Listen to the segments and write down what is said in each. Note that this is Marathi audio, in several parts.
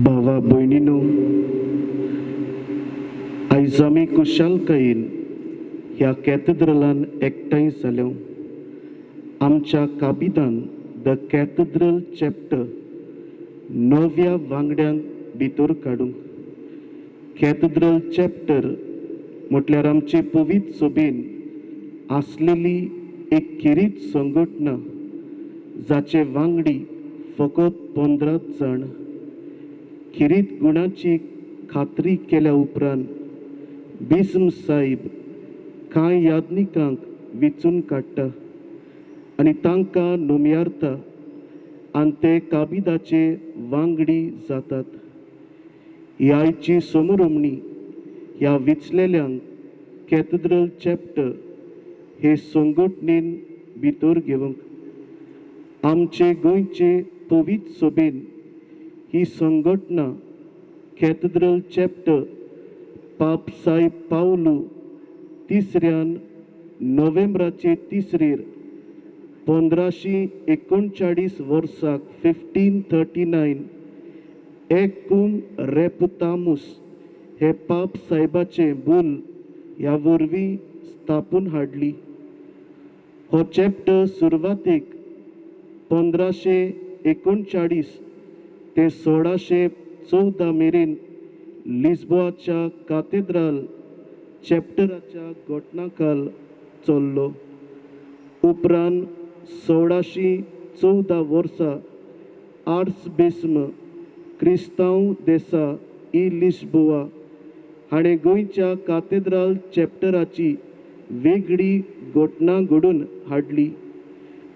भावा भयणीनो, आयज आमी कुशालकायेन ह्या कॅथेड्रलान एकठांय जाल्यो. आमच्या काबिदान द कॅथेड्रल चॅप्टर नव्या वांगड्यांक भितर काडूंक. कॅथेड्रल चॅप्टर म्हटल्यार आमचे पवित्र सभेन आसलेली एक किरीत संघटना, जाचे वांगडी फकत 15 जाण. किरीत गुणाची खात्री केल्या उपरांत बिस्म साहेब कांय याज्ञिकांक वेंचून काडटा आनी तांकां नोमयारता आनी ते काबिदाचे वांगडी जातात. ही आयची समोरमणी ह्या वेंचलेल्यांक कॅथेड्रल चॅप्टर हे संघटनेन भितर घेवंक. आमचे गोंयचे पवित्र सभेन ही संघटना कॅथेड्रल चॅप्टर पाप साहेब पावलू तिसऱ्यान नोव्हेंबराचे 3 1539 वर्साक 1539 एकूम रेपुतामुस हे पाप साहेबाचे बुल ह्या वरवीं स्थापून हाडली. हो चॅप्टर सुरवातेक 1539 ते 1614 मेरेन लिस्बोआच्या कॅथेड्रल चॅप्टराच्या घटनाकाल चल्लो. उपरांत 1614 वर्सा आर्चबिस्प क्रिस्तांव देसा ई लिस्बोआ हाणें गोंयच्या कॅथेड्रल चॅप्टराची वेगळी घटना घडून हाडली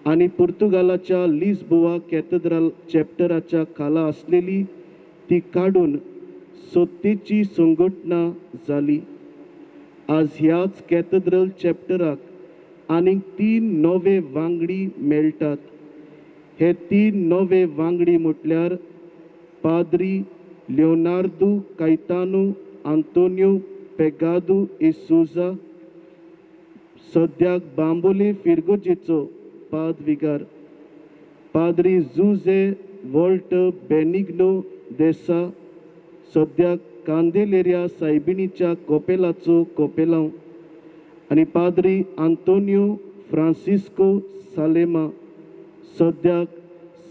आनी पुर्तुगालाच्या लिस्बोआ कॅथेड्रल चॅप्टराच्या खाला आसलेली ती काडून सत्तेची संघटना जाली. आज ह्याच कॅथेड्रल चॅप्टराक आनीक 3 नवे वांगडी मेळटात. हे 3 नवे वांगडी म्हटल्यार पाद्री लिओनार्दो कायतानो आंतोनियो पेगादो ए सोजा, सद्याक बांबोले फिरगोजेचो पादविगार, पाद्री जुझे वॉल्टर बेनिग्नो देसा, सद्याक कांदेलेरिया सायबिणीच्या कोपेलाचो कोपेलांव, आनी पाद्री आंतोनियो फ्रांसिस्को सालेमा, सद्याक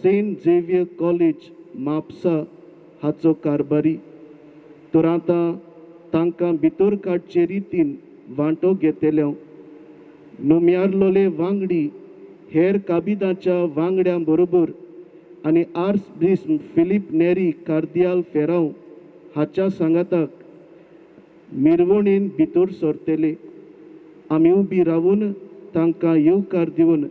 सेंट झेवियर कॉलेज म्हापसा हाचो कारभारी. तर आतां तांकां भितर काडचे रितीन वांटो घेतल्या. नोमयारलोले वांगडी हेर काबिदाच्या वांगड्यां बरोबर आनी आर्चबिस्प फिलीप नेरी कार्दियाल फेरांव हाच्या सांगाताक मिरवणेन भितर सरतले. आमी उबी रावून तांकां येवकार दिवन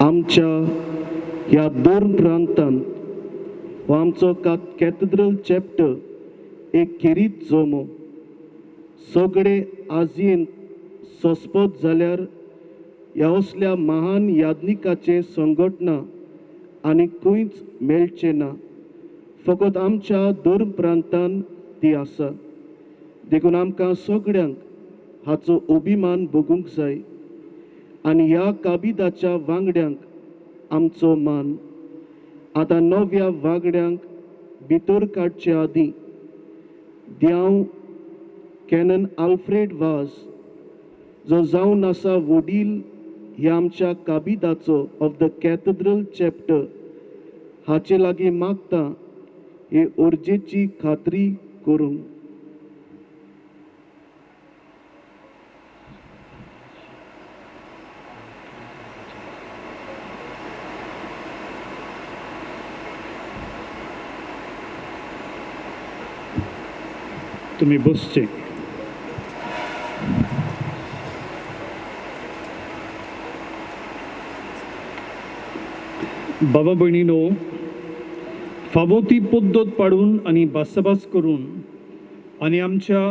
आमच्या ह्या दोन प्रांतांत हो आमचो कॅथेड्रल चॅप्टर एक खेरीत जोमो सगळे आजयेन सोंसपत जाल्यार ह्या असल्या महान याज्ञिकाचे संघटना आनी खंयच मेळचे ना. फकत आमच्या दोन प्रांतांत ती आसा. देखून आमकां सगळ्यांक हाचो अभिमान भोगूंक जाय आनी ह्या काबिदाच्या वांगड्यांक आमचो मान. आतां नव्या वांगड्यांक भितर काडचे आदीं देंव कॅनन आल्फ्रेड वाज जो जावन आसा वडील ह्या आमच्या काबिदाचो ऑफ द कॅथेड्रल चॅप्टर हाचे लागीं मागता हे ओर्जेची खात्री करूंक. तुम्ही बसचे. बाबा भयणीनो, फावो ती पद्दत पाडून आनी भासाभास करून आनी आमच्या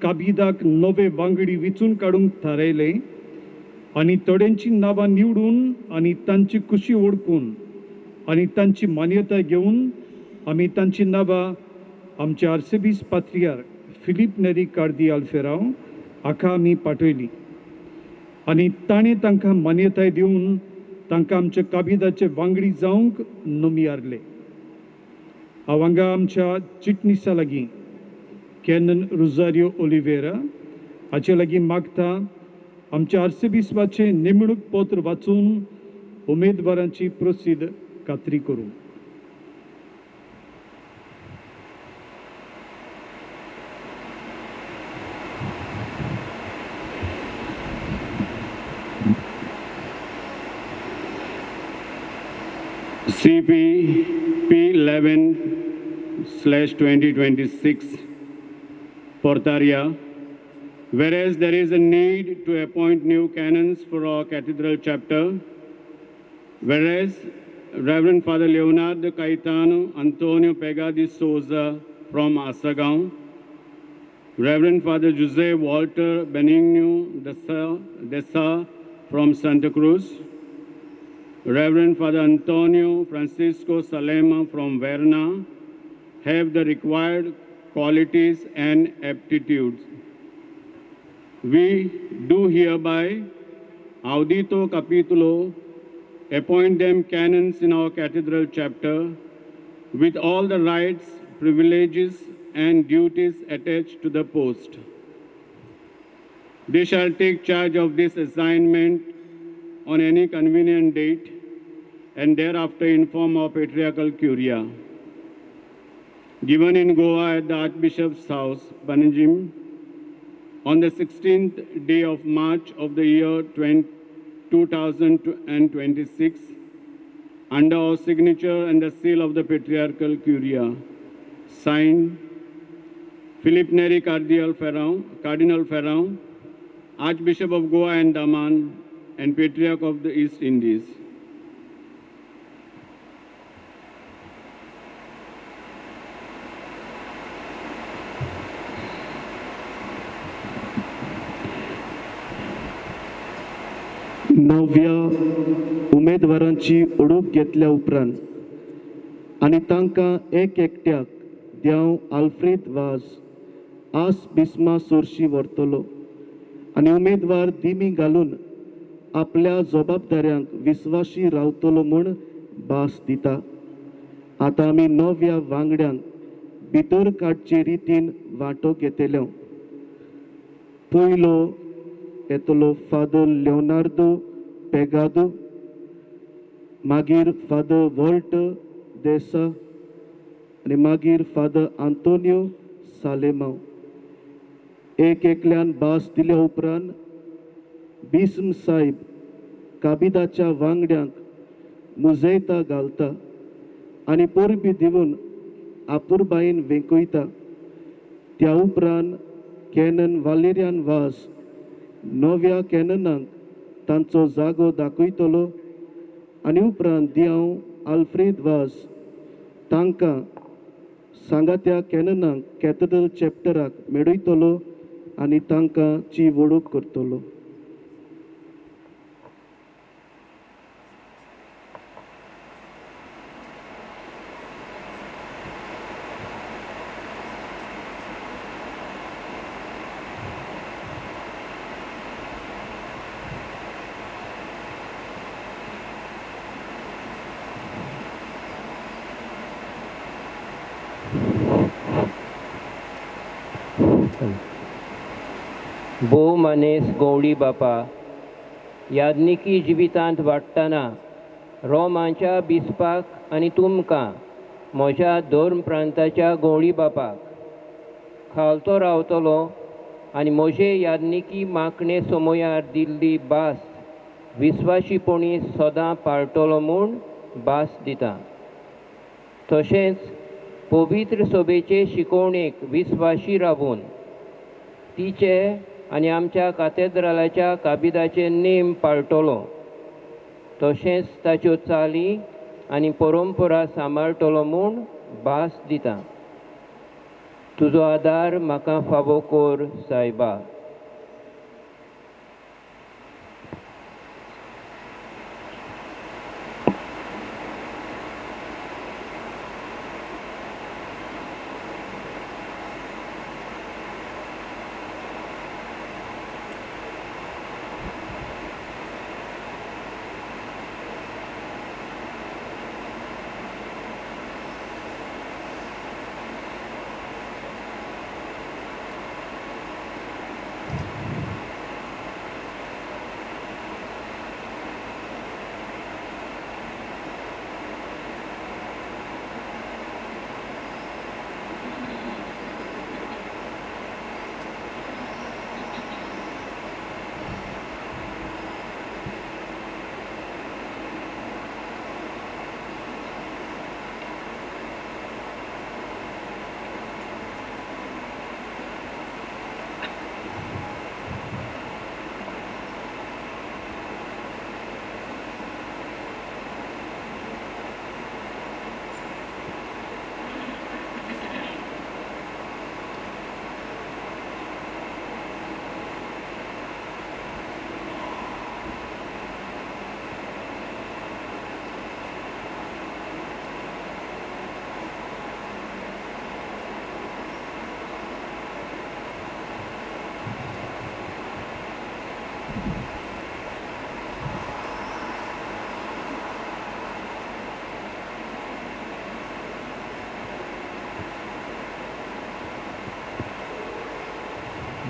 काबिदाक नवे वांगडी वेंचून काडूंक थारायले आनी थोड्यांची नांवां निवडून आनी तांची खुशी ओळखून आनी तांची मान्यताय घेवन आमी तांची नांवां आमचे आर्सेबीस पात्रियार्क फिलीप नेरी कार्दियाल फेराव हाका आमी पाठयली आनी ताणें तांकां मान्यताय दिवन तांकां आमच्या काबिदाचे वांगडी जावंक नमयारले. हांव हांगा आमच्या चिटणीसा लागीं कॅनन रोजारियो ओलिवेरा हाचे लागीं मागता आमच्या आर्सेबिस्पाचें नेमणूक पत्र वाचून उमेदवारांची प्रसिद्ध खात्री करूं. CP P11/2026 Portaria. Whereas there is a need to appoint new canons for our cathedral chapter, whereas Reverend Father Leonardo Caetano Antonio Pega de Souza from Asagão, Reverend Father Jose Walter Benigno Dessa from Santa Cruz, Reverend Father Antonio Francisco Salema from Verna have the required qualities and aptitudes. We do hereby, audito capitulo, appoint them canons in our cathedral chapter with all the rights, privileges, and duties attached to the post. They shall take charge of this assignment on any convenient date and thereafter inform our patriarchal curia. Given in Goa at the Archbishop's house, Panjim, on the 16th day of March of the year 2026, under our signature and the seal of the Patriarchal Curia. Signed, Philip Neri Cardinal Ferrand, Archbishop of Goa and Daman, and Patriarch of the East Indies. नव्या उमेदवारांची ओळख घेतल्या उपरांत आनी तांकां एक एकट्याक देंव आल्फ्रेद वाज आस बिस्मा सोर्शी व्हरतलो आनी उमेदवार दिमी घालून आपल्या जबाबदाऱ्यांक विस्वाशी रावतलो म्हूण भास दिता. आतां आमी नव्या वांगड्यांक भितर काडचे रितीन वांटो घेतलो. पयलो येतलो फादर लिओनार्दो पेगादो, मागीर फादर वॉल्ट देसा आनी मागीर फादर आंतोनियो सालेमांव. एक एकल्यान भास दिल्या उपरांत बिस्म साहेब काबिदाच्या वांगड्यांक मुजयता घालता आनी परबी दिवन आपुरबायेन वेंकयता. त्या उपरांत कॅनन वालेरियान वाज नव्या कॅननांक तांचो जागो दाखयतलो आनी उपरांत देंव आल्फ्रेद वाज तांकां सांगात्या कॅननांक कॅथेड्रल चॅप्टराक मेळयतलो आनी तांकां ची वळख करतलो. भोव मानेस गवळी बापा, यादनिकी जिवितांत वाडटना रोमांच्या बिस्पाक आनी तुमकां म्हज्या धर्म प्रांताच्या गवळी बापाक खालतो रावतलो आनी म्हजे यादनिकी मागणे समयार दिल्ली भास विस्वाशीपणी सदां पाळटलो म्हूण भास दिता. तशेंच पवित्र सभेचे शिकवणेक विस्वाशी रावून तिचे आनी आमच्या कातेद्रालाच्या काबिदाचे नेम पाळटलो. तशेंच ताच्यो चाली आनी परंपरा सांबाळटलो म्हूण भास दिता. तुजो आदार म्हाका फावो कर सायबा.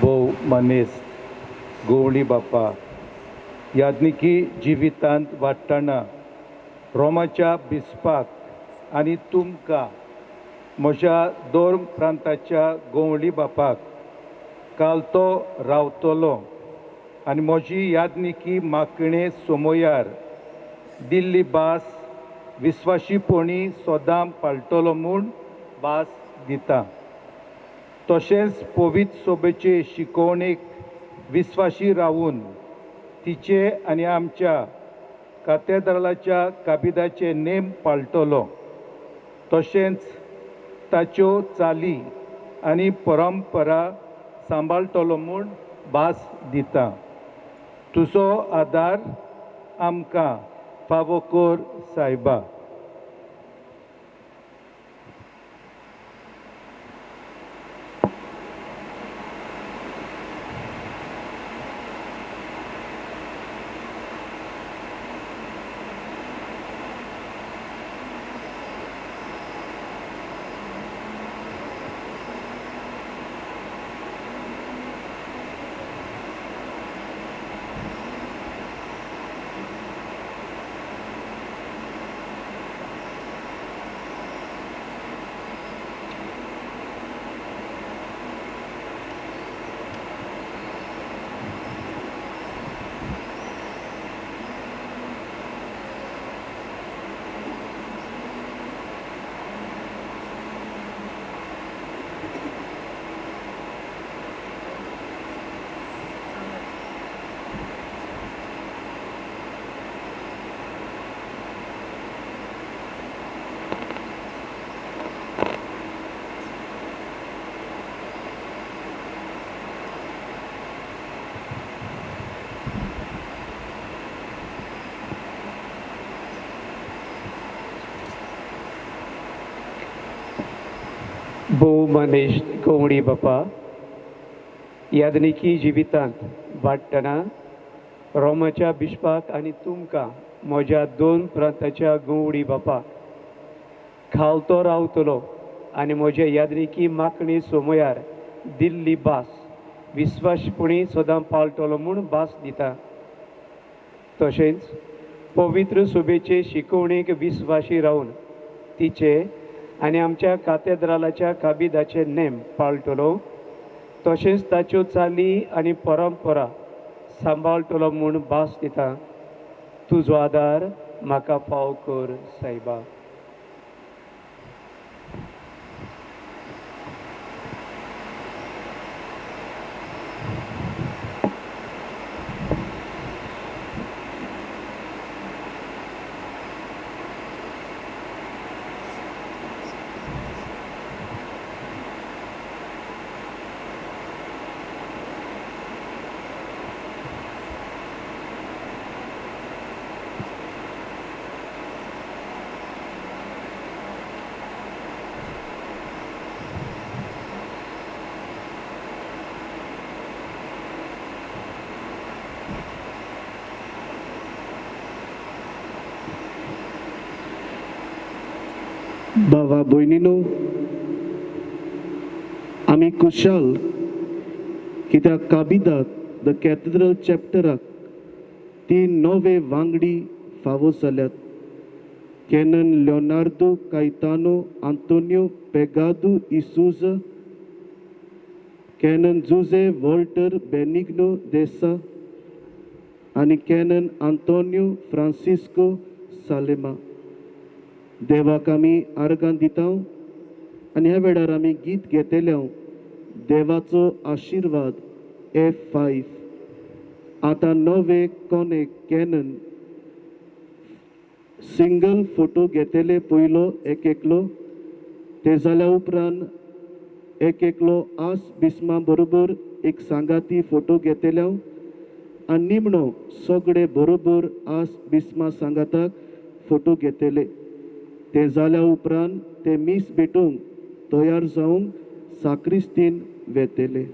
भोव मानेस गवळी बापा, यादनिकी जिवितांत वाडटना रोमाच्या बिस्पाक आनी तुमकां म्हज्या धर्म प्रांताच्या गवळी बापाक कालतो रावतलो आनी म्हजी यादनिकी मागणे समयार दिल्ली भास विस्वाशीपणी सोदां पाळटलो म्हूण भास दिता. तशेंच पवित्र सोबेचे शिकवणेक विस्वाशी रावून तिचे आनी आमच्या कातेद्रलाच्या काबिदाचे नेम पाळटलो. तशेंच ताच्यो चाली आनी परंपरा सांबाळटलो म्हूण भास दिता. तुजो आदार आमकां फावो कर सायबा. भोव मनेश गवळी बापा, यादनिकी जिवितांत वाडटना रोमाच्या बिश्पाक आनी तुमकां म्हज्या 2 प्रांताच्या गवळी बापाक खावतो रावतलो आनी म्हज्या यादनिकी मागणी सोमयार दिल्ली भास विस्वासपणी सदां पाळटलो म्हूण भास दिता. तशेंच पवित्र सुबेचे शिकवणेक विस्वाशी रावन तिचे आनी आमच्या कातेद्रालाच्या काबिदाचे नेम पाळटलो. तशेंच ताच्यो चाली आनी परंपरा सांबाळटलो म्हूण भास दिता. तुजो आदार म्हाका फाव कर सायबा. भावा भयणीनो, आमी खुशाल कित्याक काबिदाक द कॅथेड्रल चॅप्टराक 3 नवे वांगडी फावो जाल्यात. कॅनन लिओनार्दो कायतानो आंतोनियो पेगादू इसूझा, कॅनन जुझे वॉल्टर बेनिग्नो देसा आनी कॅनन आंतोनियो फ्रांसिस्को सालेमा. देवाक आमी आर्गां दिता आनी ह्या वेळार आमी गीत घेतले देवाचो आशिर्वाद F5. आतां नवे कोणे कॅनन सिंगल फोटो घेतले पयलो एकलो, ते जाल्या उपरांत एकलो आस बिस्मा बरोबर एक सांगाती फोटो घेतले आनी निमणो सगळे बरोबर आस बिस्मा सांगाताक फोटो घेतले. ते जाल्या उपरांत ते मीस भेटूंक तयार जावंक साक्रिस्तीन वेतले.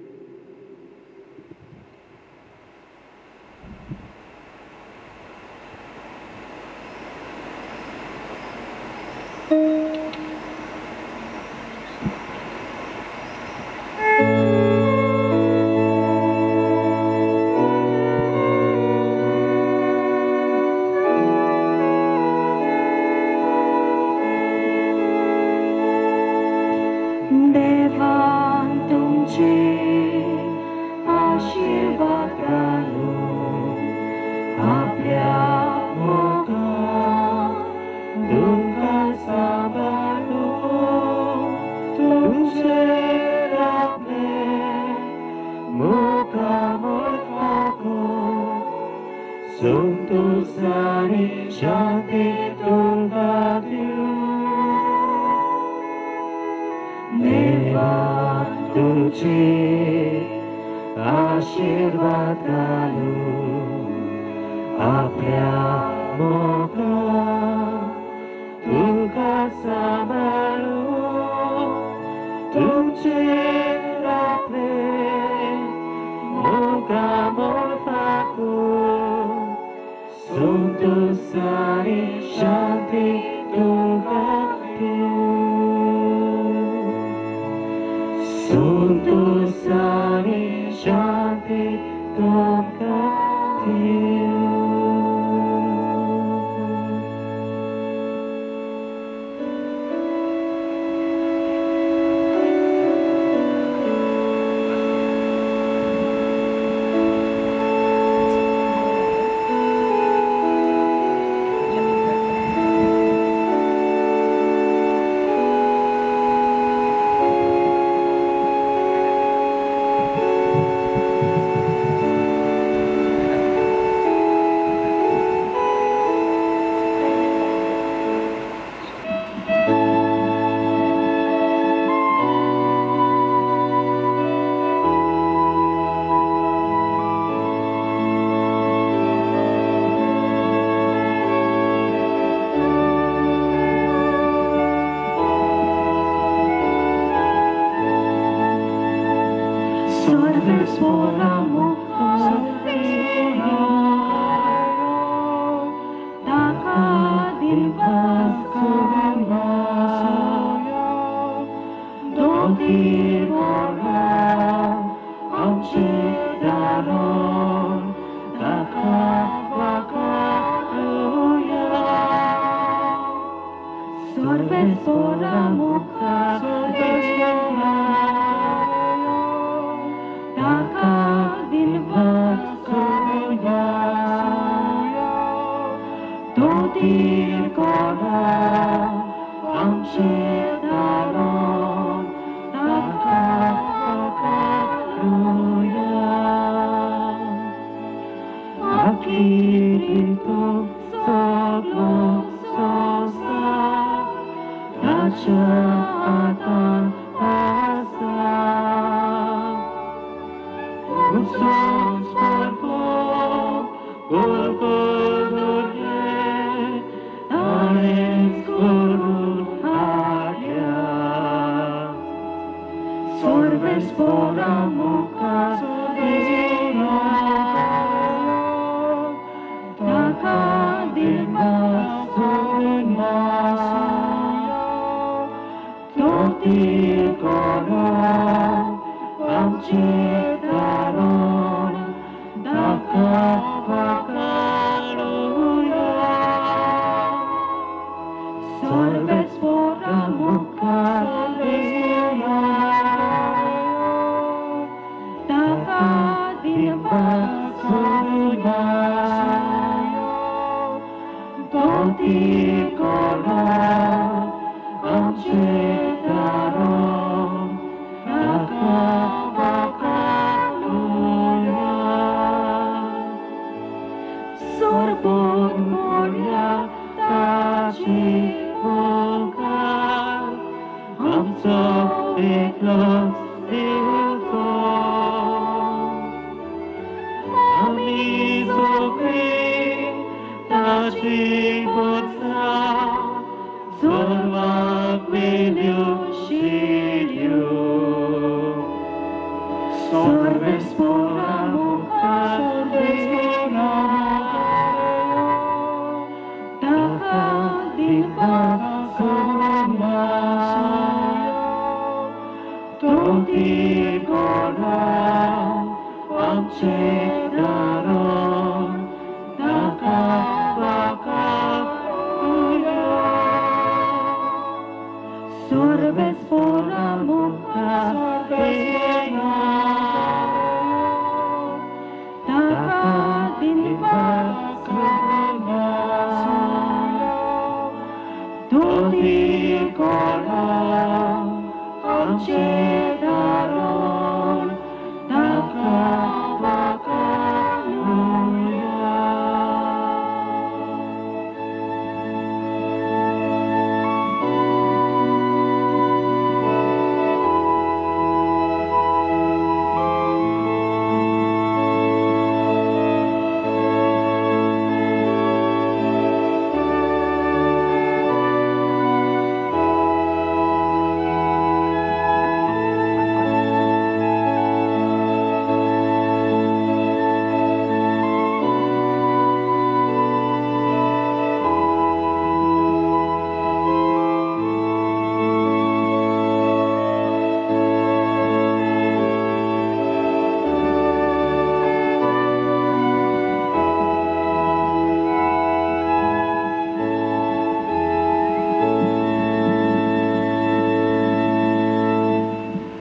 देवान तुमची तुझे आशीर्वाद घालून आपल्या मोगात तुका सांभाळू तुझे रात्रे मोगा मोफाकू संतोष आणि शांती तुका संतोष आणि शांती तुका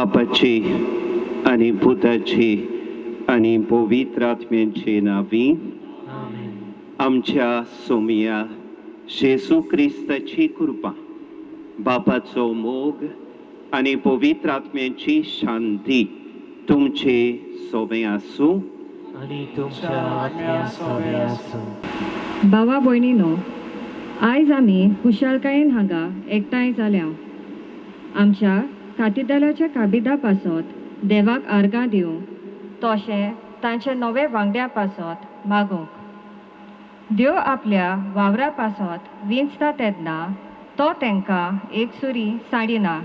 बापाची आणि पुताची आणि पवित्र आत्म्याचे नावी आमच्या सोमिया जेसू क्रिस्ताची कृपा बापाचो मोग आणि पवित्र आत्म्याची शांती तुमचे सोबे आसूं आणि तुमच्या आत्म्यासोबत आसूं. भावा भयणीनो, आयज आमी कुशळकायेन हांगा एकठांय जाल्या आमच्या कातिदालाच्या काबिदा पासत देवाक आर्गां दिवंक तशें तांचे नवे वांगड्या पासत मागूंक. देव आपल्या वावरा पासत विंचता तेन्ना तो तांकां एक सुरी साडिना,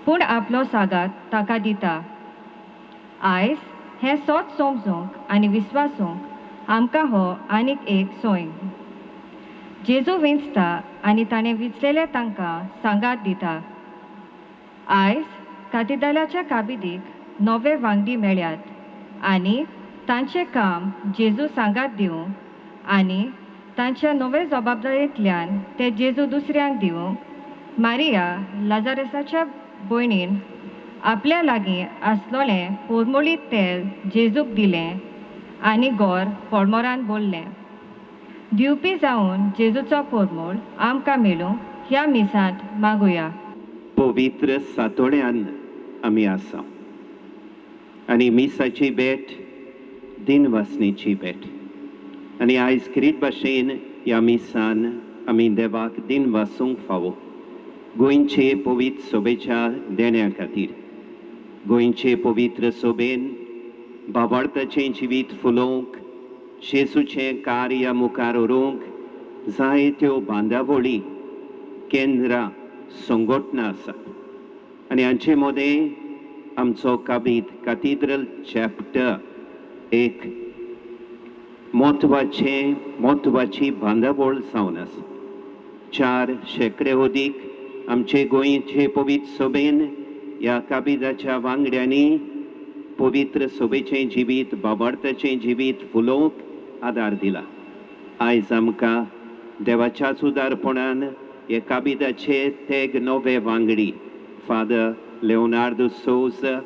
पूण आपलो सागात ताका दिता. आयज हें सोच समजूंक आनी विस्वासूंक आमकां हो आनीक एक सोय. जेजू विंचता आनी ताणें विंचलेले तांकां सांगात दिता. आयज कातिदालाच्या काबिदीक नवे वांगडी मेळ्ळ्यात आनी तांचें काम जेजू सांगात दिवंक आनी तांच्या नवे जबाबदारेंतल्यान ते जेजू दुसऱ्यांक दिवंक मारिया लाजारसाच्या भयणीन आपल्या लागीं आसलोलें पोरमोळीत तेल जेजूक दिलें आनी गोर पोडमोरान बोल्लें. दिवपी जावन जेजूचो पोरमोळ आमकां मेळूंक ह्या मिसांत मागुया. पवित्र सातोड्यान आमी आसा आनी मिसाची भेट दिनवासनेची भेट आनी आयज क्रीत भाशेन ह्या मिसान आमी देवाक दिन वासूंक फावो गोंयचे पवित्र सोबेच्या देण्या खातीर. गोंयचे पवित्र सोबेन बाबार्थाचें जिवीत फुलोवंक जेजूचें कार्य मुखार व्हरूंक जायत्यो बांदावळी केंद्रां संघटना आसात आनी हांचे मदें आमचो काबीद कॅथिड्रल चॅप्टर एक म्हत्वाची बांदावळ जावन आसा. 4 शेकडे ओदीक आमचे गोंयचे पवित्र सोबेन ह्या काबिदाच्या वांगड्यांनी पवित्र सोबेचें जिवीत बाबार्थाचें जिवीत फुलोवंक आदार दिला. आयज आमकां देवाच्याच उदारपणान हे काबिदाचे तेग नवे वांगडी फादर लेओनार्दो सोजा,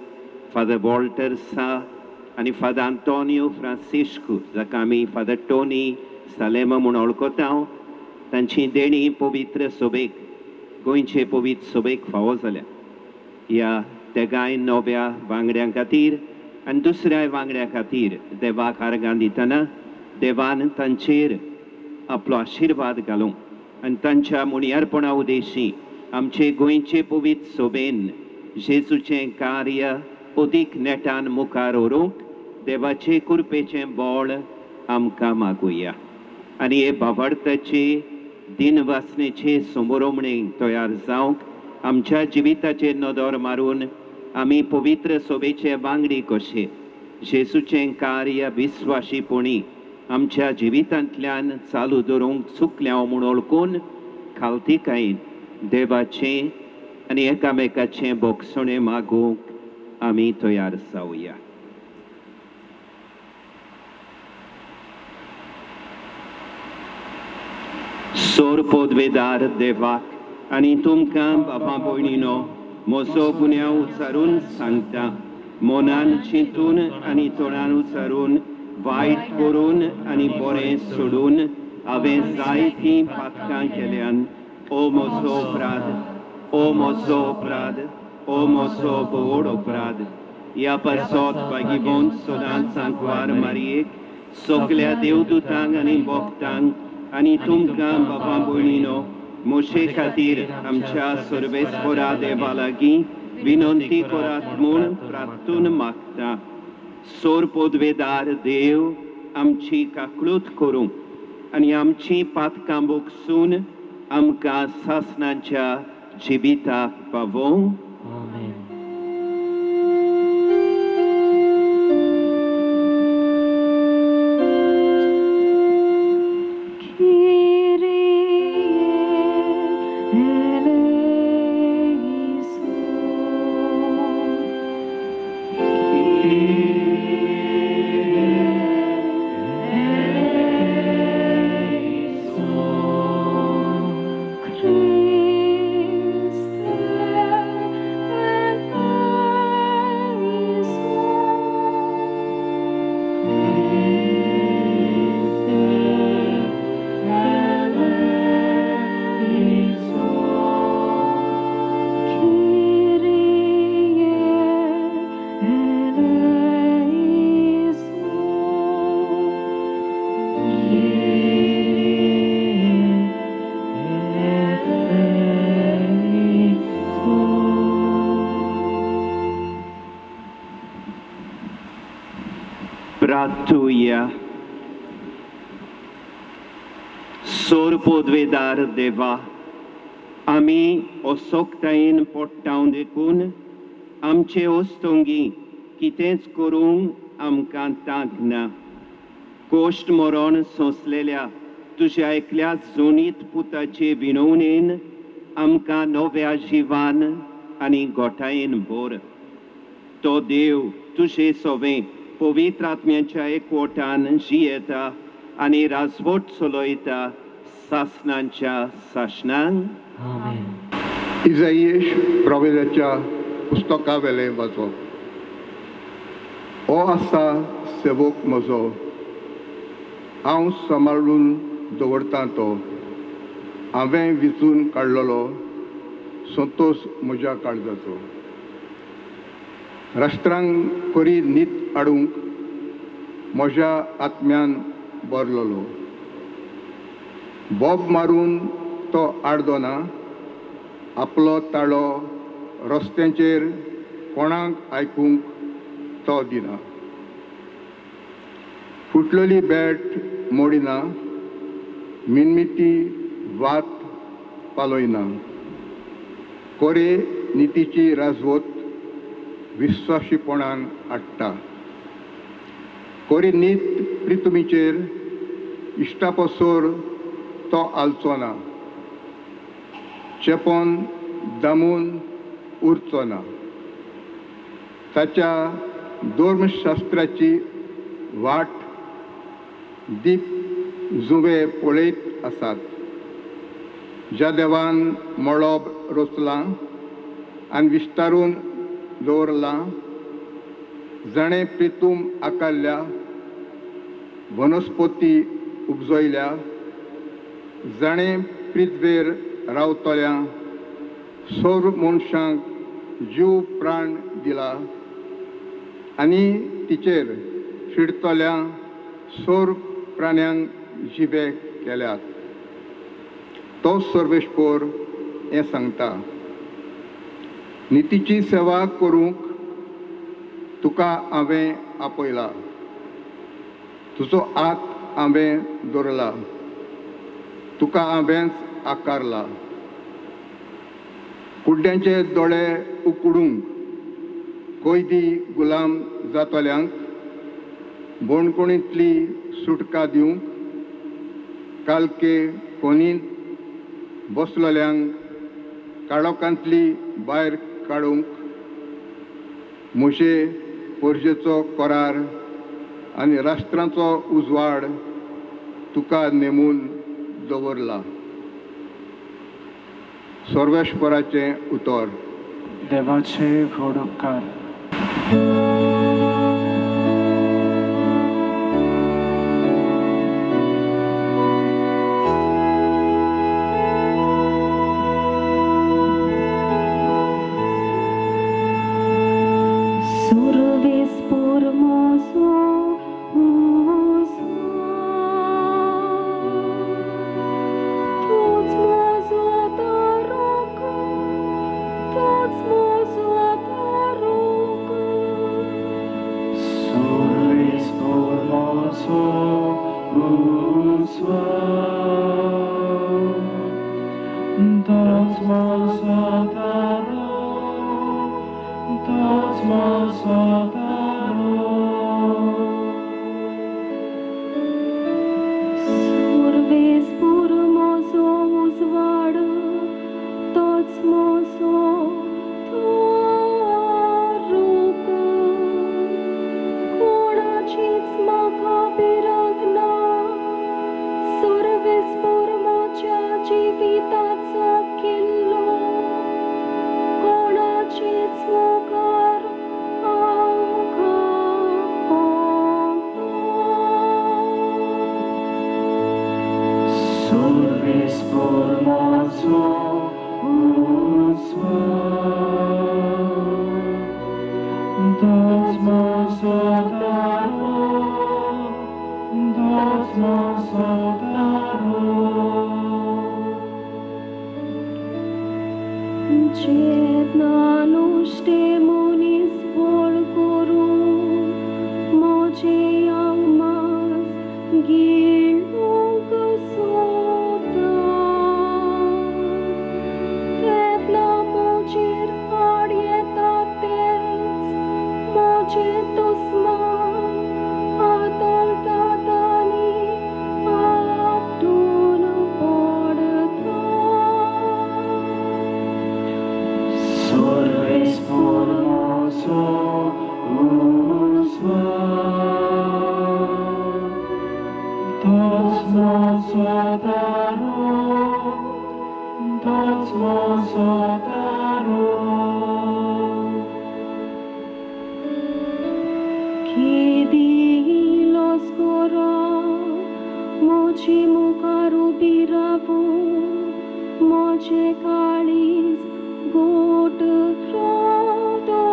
फादर वॉल्टर सा आनी फादर आंतोनियो फ्रांसिस्को जाका आमी फादर टोनी सालेमा म्हूण वळखता, तांची देणी पवित्र सोबेक गोंयचे पवित्र सोबेक फावो जाल्या. ह्या तेगाय नव्या वांगड्यां खातीर आनी दुसऱ्या वांगड्या खातीर देवाक आर्गां दितना देवान तांचेर आपलो आशिर्वाद घालूंक आनी तांच्या मुणयारपणा उदेशी आमचे गोंयचे पवित्र सोबेन जेजूचें कार्य अदीक नेटान मुखार व्हरूंक देवाचे कृपेचें बोळ आमकां मागुया. आनी हे बाबार्थाचे दिनवासनेचे समोरमणेक तयार जावंक आमच्या जिविताचेर नदर मारून आमी पवित्र सोबेचे वांगडी कशे जेजूचें कार्य विस्वाशीपणी आमच्या जिवितांतल्यान चालू दवरूंक चुकल्या म्हूण वळखून खालतीकायेन देवाचें आनी एकामेकाचें बोगसणें मागूंक आमी तयार जावया. सोर पोदवेदार देवाक आनी तुमकां बाबा भयणीनो म्हजो गुन्यांव उचारून सांगता. मनान चिंतून आनी तोंडान उचारून वायट करून आनी बरें सोडून हांवें जायतीं पातकां केल्यान ओ म्हजो अपराध, ओ म्हजो अपराध, ओ म्हजो व्हड अपराध. ह्या पासत भागिबोन सदांच सांकवार मारयेक सगल्या देवदूतांक आनी भक्तांक आनी तुमकां बाबा भयणीनो मोशे खातीर आमच्या सर्वेस्परा देवा लागीं विनंती करात म्हूण प्रार्थून मागता. सोर पोदवेदार देव आमची काकळूत करूं आनी आमची पातकां बोगसून आमकां सासणाच्या जिविताक पावों. Ratuja. Sor podvedar deva. Ami osoktain portaun dekun. Amche ostongi. Kitens korum am kantagna. कोष्ट मोरोन सोंसलेल्या तुझ्या एकल्या जुनीत पुताचे विणवणेन आमकां नव्या जिवान आनी गोठायेन भोर. तो देव तुझे सोवे पवित्र आत्म्याच्या एकवटान जियेता आनी राजवट चलयता सासणांच्या सासणांक. आमेन. इजायेश प्रवेदाच्या पुस्तका वेलें वाचप. हो आसा सेवक म्हजो, हांव सांबाळून दवरतां तो. हांवें विचून काडलेलो संतोश म्हज्या काळजाचो. राष्ट्रांक खरी न्हीद हाडूंक म्हज्या आत्म्यान बरलोलो. बोब मारून तो आडदो ना, आपलो ताळो रस्त्यांचेर कोणाक आयकूंक तो दिना. फुटलेली बॅट मोडिना, मिनमिती वात पालयना. कोरे नितीची राजवत विश्वासीपणान हाडटा. कोरी नीत प्रितुमीचेर इश्टापसोर तो आलचो ना. चेपोन दामून उरचो ना. ताच्या धर्मशास्त्राची वाट दीप जुवे पळयत आसात. ज्या देवान मळब रचलां आनी विस्तारून दवरलां, जाणें प्रितूम आकारल्या, वनस्पती उपजयल्या, जाणें पृथ्वेर रावतल्या सौर मनशांक जीव प्राण दिला आनी तिचेर फिरतल्या सौर प्राण्यांक जिवे केल्यात. तो सर्वेश्वर हें सांगता. नितीची सेवा करूंक तुका हांवें आपयला. तुजो हात हांवें दवरला. तुका हांवेंच आकारला. कुड्ड्यांचे दोळे उकडूंक, कैदी गुलाम जातल्यांक बोणकुणींतली सुटका दिवंक, कालके कोणींत बसलेल्यांक काळोखांतली भायर काडूंक, मुशे पोरजेचो कोरार आनी राष्ट्रांचो उजवाड तुका नेमून दवरला. सर्वेश्वराचें उतर. देवाचे व्हड उपकार. Cetna nuște munis vol coru, moceia Sorves por mozo Tots mozo daro Chiedi lo scoro Moci mucaru biravu Moce calis got rodole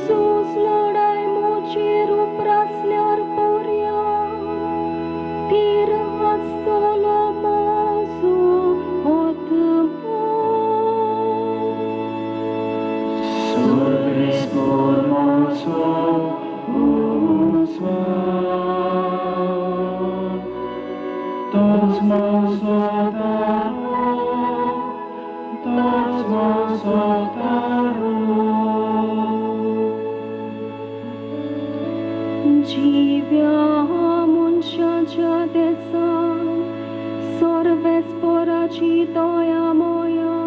Sus lodai moci ruprasliar poria Tir astolo mosu otmo Sorves por mozo Tots mozo daro Dzivia munciacia desa Sorves poraci doia moia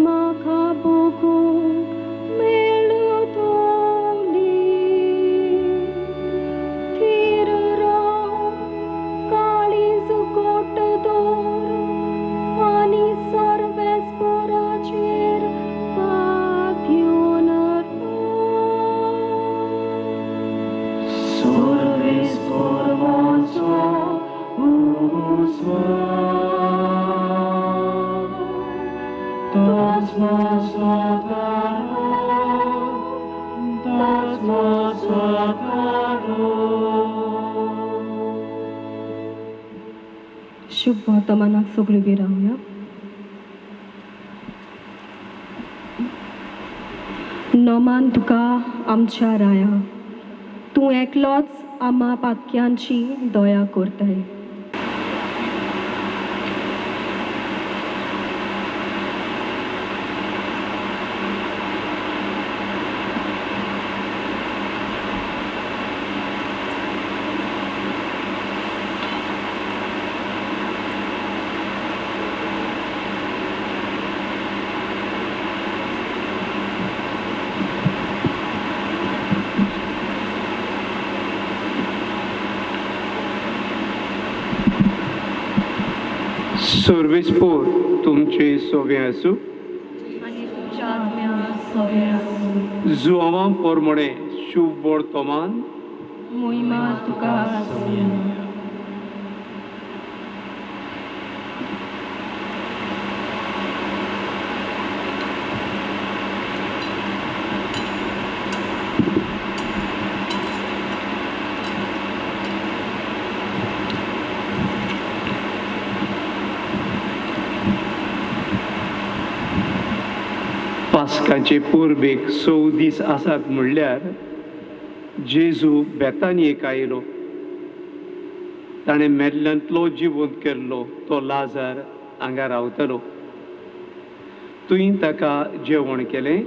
Maca bucu melodoli Tirra calis gotador Ani sorves poracir pationar Sorves por mozo Tots mozo daro शुभ वर्तमानाक सगळी बी रावया नमान तुका आमच्या राया तूं एकलोच आम्हा पातक्यांची दया करताय सर्वेस्पोर तुमचे सोवे आसूं आनी तुमच्या आत्म्या सवे आसूं जुआवां पोरमोणे शुभ वर्तमान मोहिमा तुका आसूं पास्काचे पूर्वेक 6 दीस आसात म्हणल्यार जेजू बेतानियेक आयलो ताणें मेल्ल्यांतलो जिवंत केल्लो तो लाजार हांगा रावतलो तुवें ताका जेवण केलें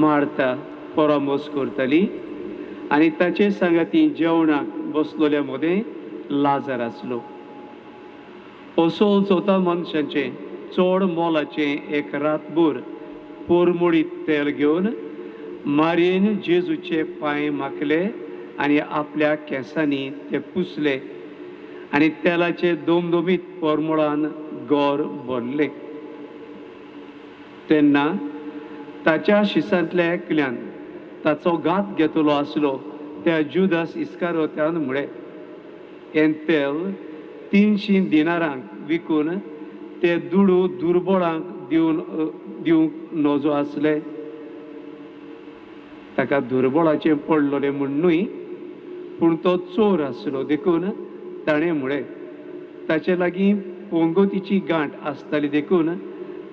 मार्ता परामोस करतली आनी ताचे सांगाती जेवणाक बसलोल्या मदें लाजार आसलो असोल चवथा मनशाचें चड मोलाचें एक रातभर पोरमोडीत तेल घेवन मारयेन जेजूचे पांय माखले आनी आपल्या केंसांनी ते पुसले आनी तेलाचे दोमदोमीत पोरमोळान गोर भरले तेन्ना ताच्या शिसांतल्या एकल्यान ताचो घात घेतलो आसलो त्या जुदास इस्कारोत्यान म्हळें हें तेल 300 दिनारांक विकून ते दुडू दुर्बळांक दिवंक नजो आसले ताका दुर्बळाचें पडलोलें म्हणूय पूण तो चोर आसलो देखून ताणें म्हळें ताचे लागीं पोंगोतीची गांठ आसताली देखून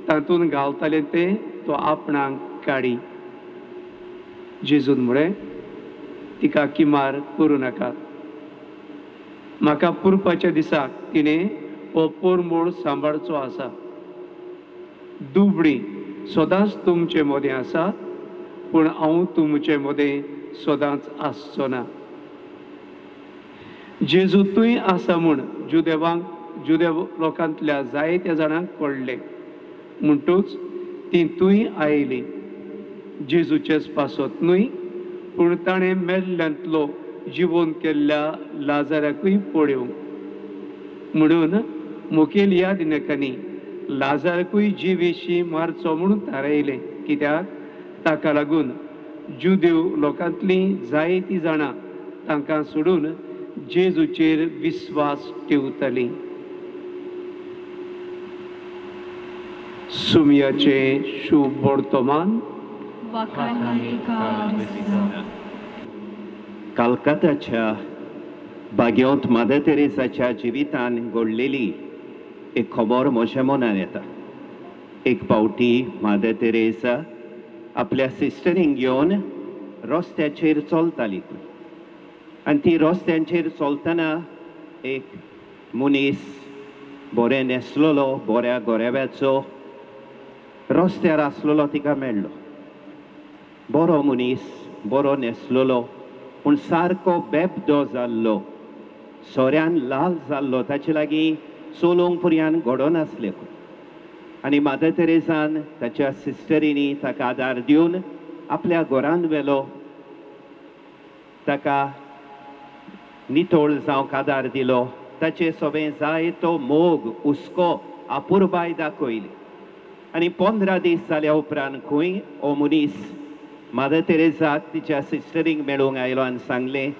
तातूंत घालतालें तें तो आपणाक काडी जेजून म्हळें तिका किमार करूं नाका म्हाका पुरपाच्या दिसाक तिणें हो पोरमोळ सांबाळचो आसा दुबळी सदांच तुमचे मदें आसा पूण हांव तुमचे मदें सदांच आसचो ना जेजू तुय आसा म्हूण जुदेव लोकांतल्या जायत्या जाणांक कळ्ळें म्हणटूच तितूय आयली जेजूचेच पासत न्हय पूण ताणें मेल्ल्यांतलो जिवोवन केल्ल्या लाजाराकूय पळोवंक. म्हणून मुखेल ह्या दिनकांनी लाजाराकूय जीव येशी मारचो म्हणून थारायलें. कित्याक ताका लागून जुदेव लोकांतलीं जायतीं जाणां तांकां सोडून जेजूचेर विस्वास ठेवतालीं. सुमयाचें शुभ वर्तमान. कलकत्ताच्या बागेंत मदर तेरेसाच्या जिवितान घडलेली एक खबर म्हज्या मनान येता. एक फावटी मदर तेरेसा आपल्या सिस्टरींक घेवन रस्त्याचेर चलताली आनी ती रस्त्यांचेर चलतना एक मनीस बरें न्हेसलेलो बऱ्या गोरेब्याचो रस्त्यार आसलेलो तिका मेळ्ळो. बरो मनीस बरो न्हेसलेलो पूण सारको बेबदो जाल्लो सोऱ्यान लाल जाल्लो ताचे लागीं चलोवंक पर्यान घडो नासले. आनी मदर तेरेसान ताच्या सिस्टरींनी ताका आदार दिवन आपल्या घरान व्हेलो. ताका नितोळ जावंक आदार दिलो. ताचे सगळें जाय तो मोग हुस्को आपुरबाय दाखयली. आनी 15 दीस जाल्या उपरांत खंय हो मनीस मदर तेरेसाक तिच्या सिस्टरींक मेळूंक आयलो आनी सांगलें,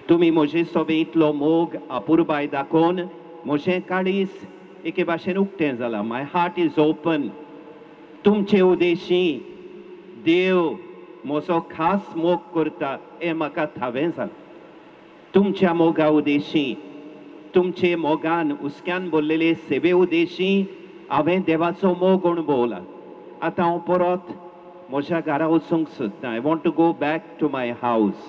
तुमी म्हजे सोबे इतलो मोग आपुरबाय दाखोवन म्हजें काळीज एके भाशेन उक्तें जालां. माय हार्ट इज ओपन. तुमचे उदेशी देव म्हजो खास मोग करता हें म्हाका थावें जालां. तुमच्या मोगा उदेशी तुमचे मोगान हुस्क्यान भरलेले सेवे उदेशी हांवें देवाचो मोग अणभवला. आतां हांव परत म्हज्या घरा वचूंक सोदता. I want to go back to my house.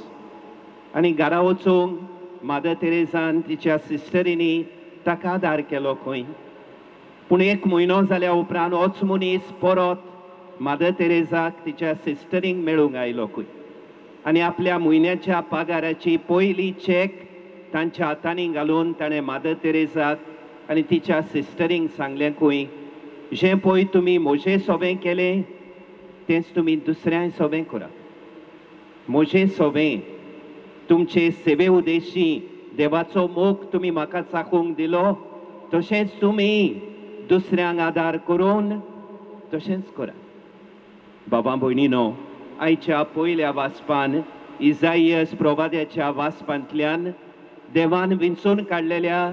आनी घरा वचूंक मदर तेरेसान तिच्या सिस्टरींनी ताका आदार केलो खंय. पूण 1 म्हयनो जाल्या उपरांत होच मनीस परत मदर तेरेसाक तिच्या सिस्टरींक मेळूंक आयलो खंय. आनी आपल्या म्हयन्याच्या पगाराची पयली चॅक तांच्या हातांनी घालून ताणें मदर तेरेसाक आनी तिच्या सिस्टरींक सांगलें खंय, जें पळय तुमी म्हजें सोबें केलें तेंच तुमी दुसऱ्याय सोबें करा. म्हजें सोबें तुमचे सेवे उदेशी देवाचो मोग तुमी म्हाका चाखूंक दिलो तशेंच तुमी दुसऱ्यांक आदार करून तशेंच करा. बाबा भयणीनो, आयच्या पयल्या वाचपान इजाईयास प्रवाद्याच्या वाचपांतल्यान देवान विंचून काडलेल्या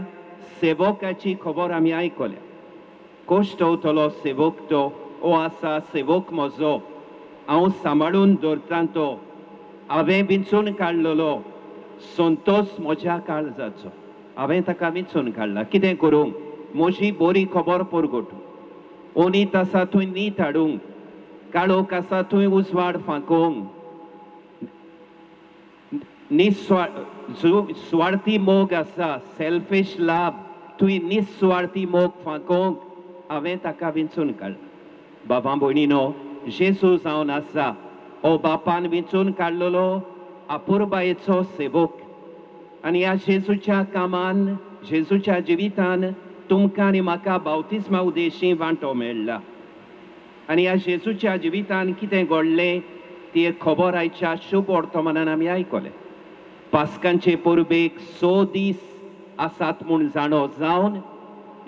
सेवकाची खबर आमी आयकल्या. कोश्टवतलो सेवक तो ओ आसा सेवक म्हजो, हांव सांबाळून दवरतां तो. हांवें विंचून काडलेलो संतोश म्हज्या काळजाचो. हांवें ताका विंचून काडला. कितें करूंक? म्हजी बरी खबर परगटूंक. ओनीत आसा थंय नीत हाडूंक. काळोख आसा थंय उजवाड फांकोवंक. स्वार्थी मोग आसा सेल्फिश लाभ थंय निस्वार्थी मोग फांकोवंक हांवें ताका विंचून काडला. बाबा भयणीनो, जेजू जावन आसा हो बापान विंचून काडलेलो आपुरबायेचो सेवक. आनी ह्या जेजूच्या कामान जेजूच्या जिवितान तुमकां आनी म्हाका बावतिस्मा उदेशी वांटो मेळ्ळा. आनी ह्या जेजूच्या जिवितान कितें घडलें ती एक खबर आयच्या शुभ वर्तमानान आमी आयकलें. पास्कांचे पुर्वेक 6 दीस आसात म्हूण जाणो जावन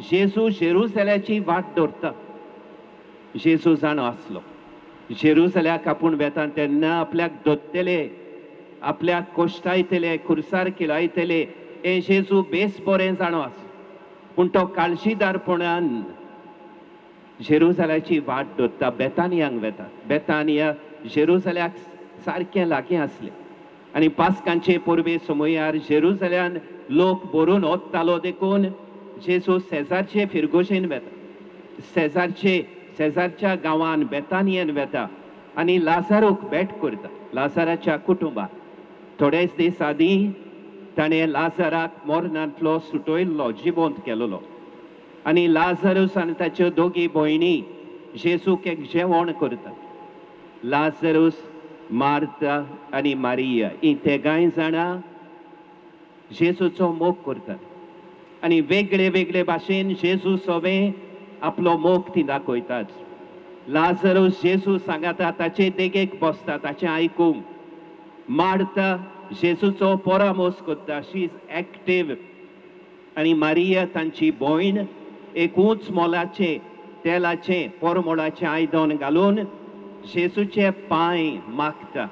जेजू जेरुसलेमाची वाट धरता. जेजू जाणो आसलो. जेरुसल्याक आपूण वेता तेन्ना आपल्याक दोत्तेले, आपल्याक कोश्टायतले, खुर्सार किलायतले हे जेजू बेस बरें जाणो आसलो. पूण तो काळजीदारपणान जेरुसल्याची वाट धरता. बेतानियांक वेता. बेतानिया जेरुसल्याक सारकें लागीं आसलें. आनी पास्कांचे पुर्वे समयार जेरुसल्यान लोक भरून वतालो देखून जेजू सेजारचे फिरगोशेन वेता. सेजारच्या गांवान बेतानियेन वेता आनी लाजारूक भेट करता. लाजाराच्या कुटुंबाक थोडेच दीस आदीं ताणें लाजाराक मरणांतलो सुटयल्लो, जिवंत केलेलो. आनी लाजारूस आनी ताच्यो 2 भयणी जेजूक एक जेवण करता. लाजारूस, मार्ता आनी मारिया ही तेगाय जाणां जेजूचो मोग करतात. आनी वेगळे वेगळे भाशेन जेजू सोबें आपलो मोग ती दाखयतात. लाजरूस जेजू सांगता ताचे देगेक बसता ताचें आयकूंक. मार्ता जेजूचो परामोस करता, शी इज एक्टीव. आनी मारिया तांची भयण एक उंच मोलाचे तेलाचे परमोळाचें आयदन घालून जेजूचे पांय मागता,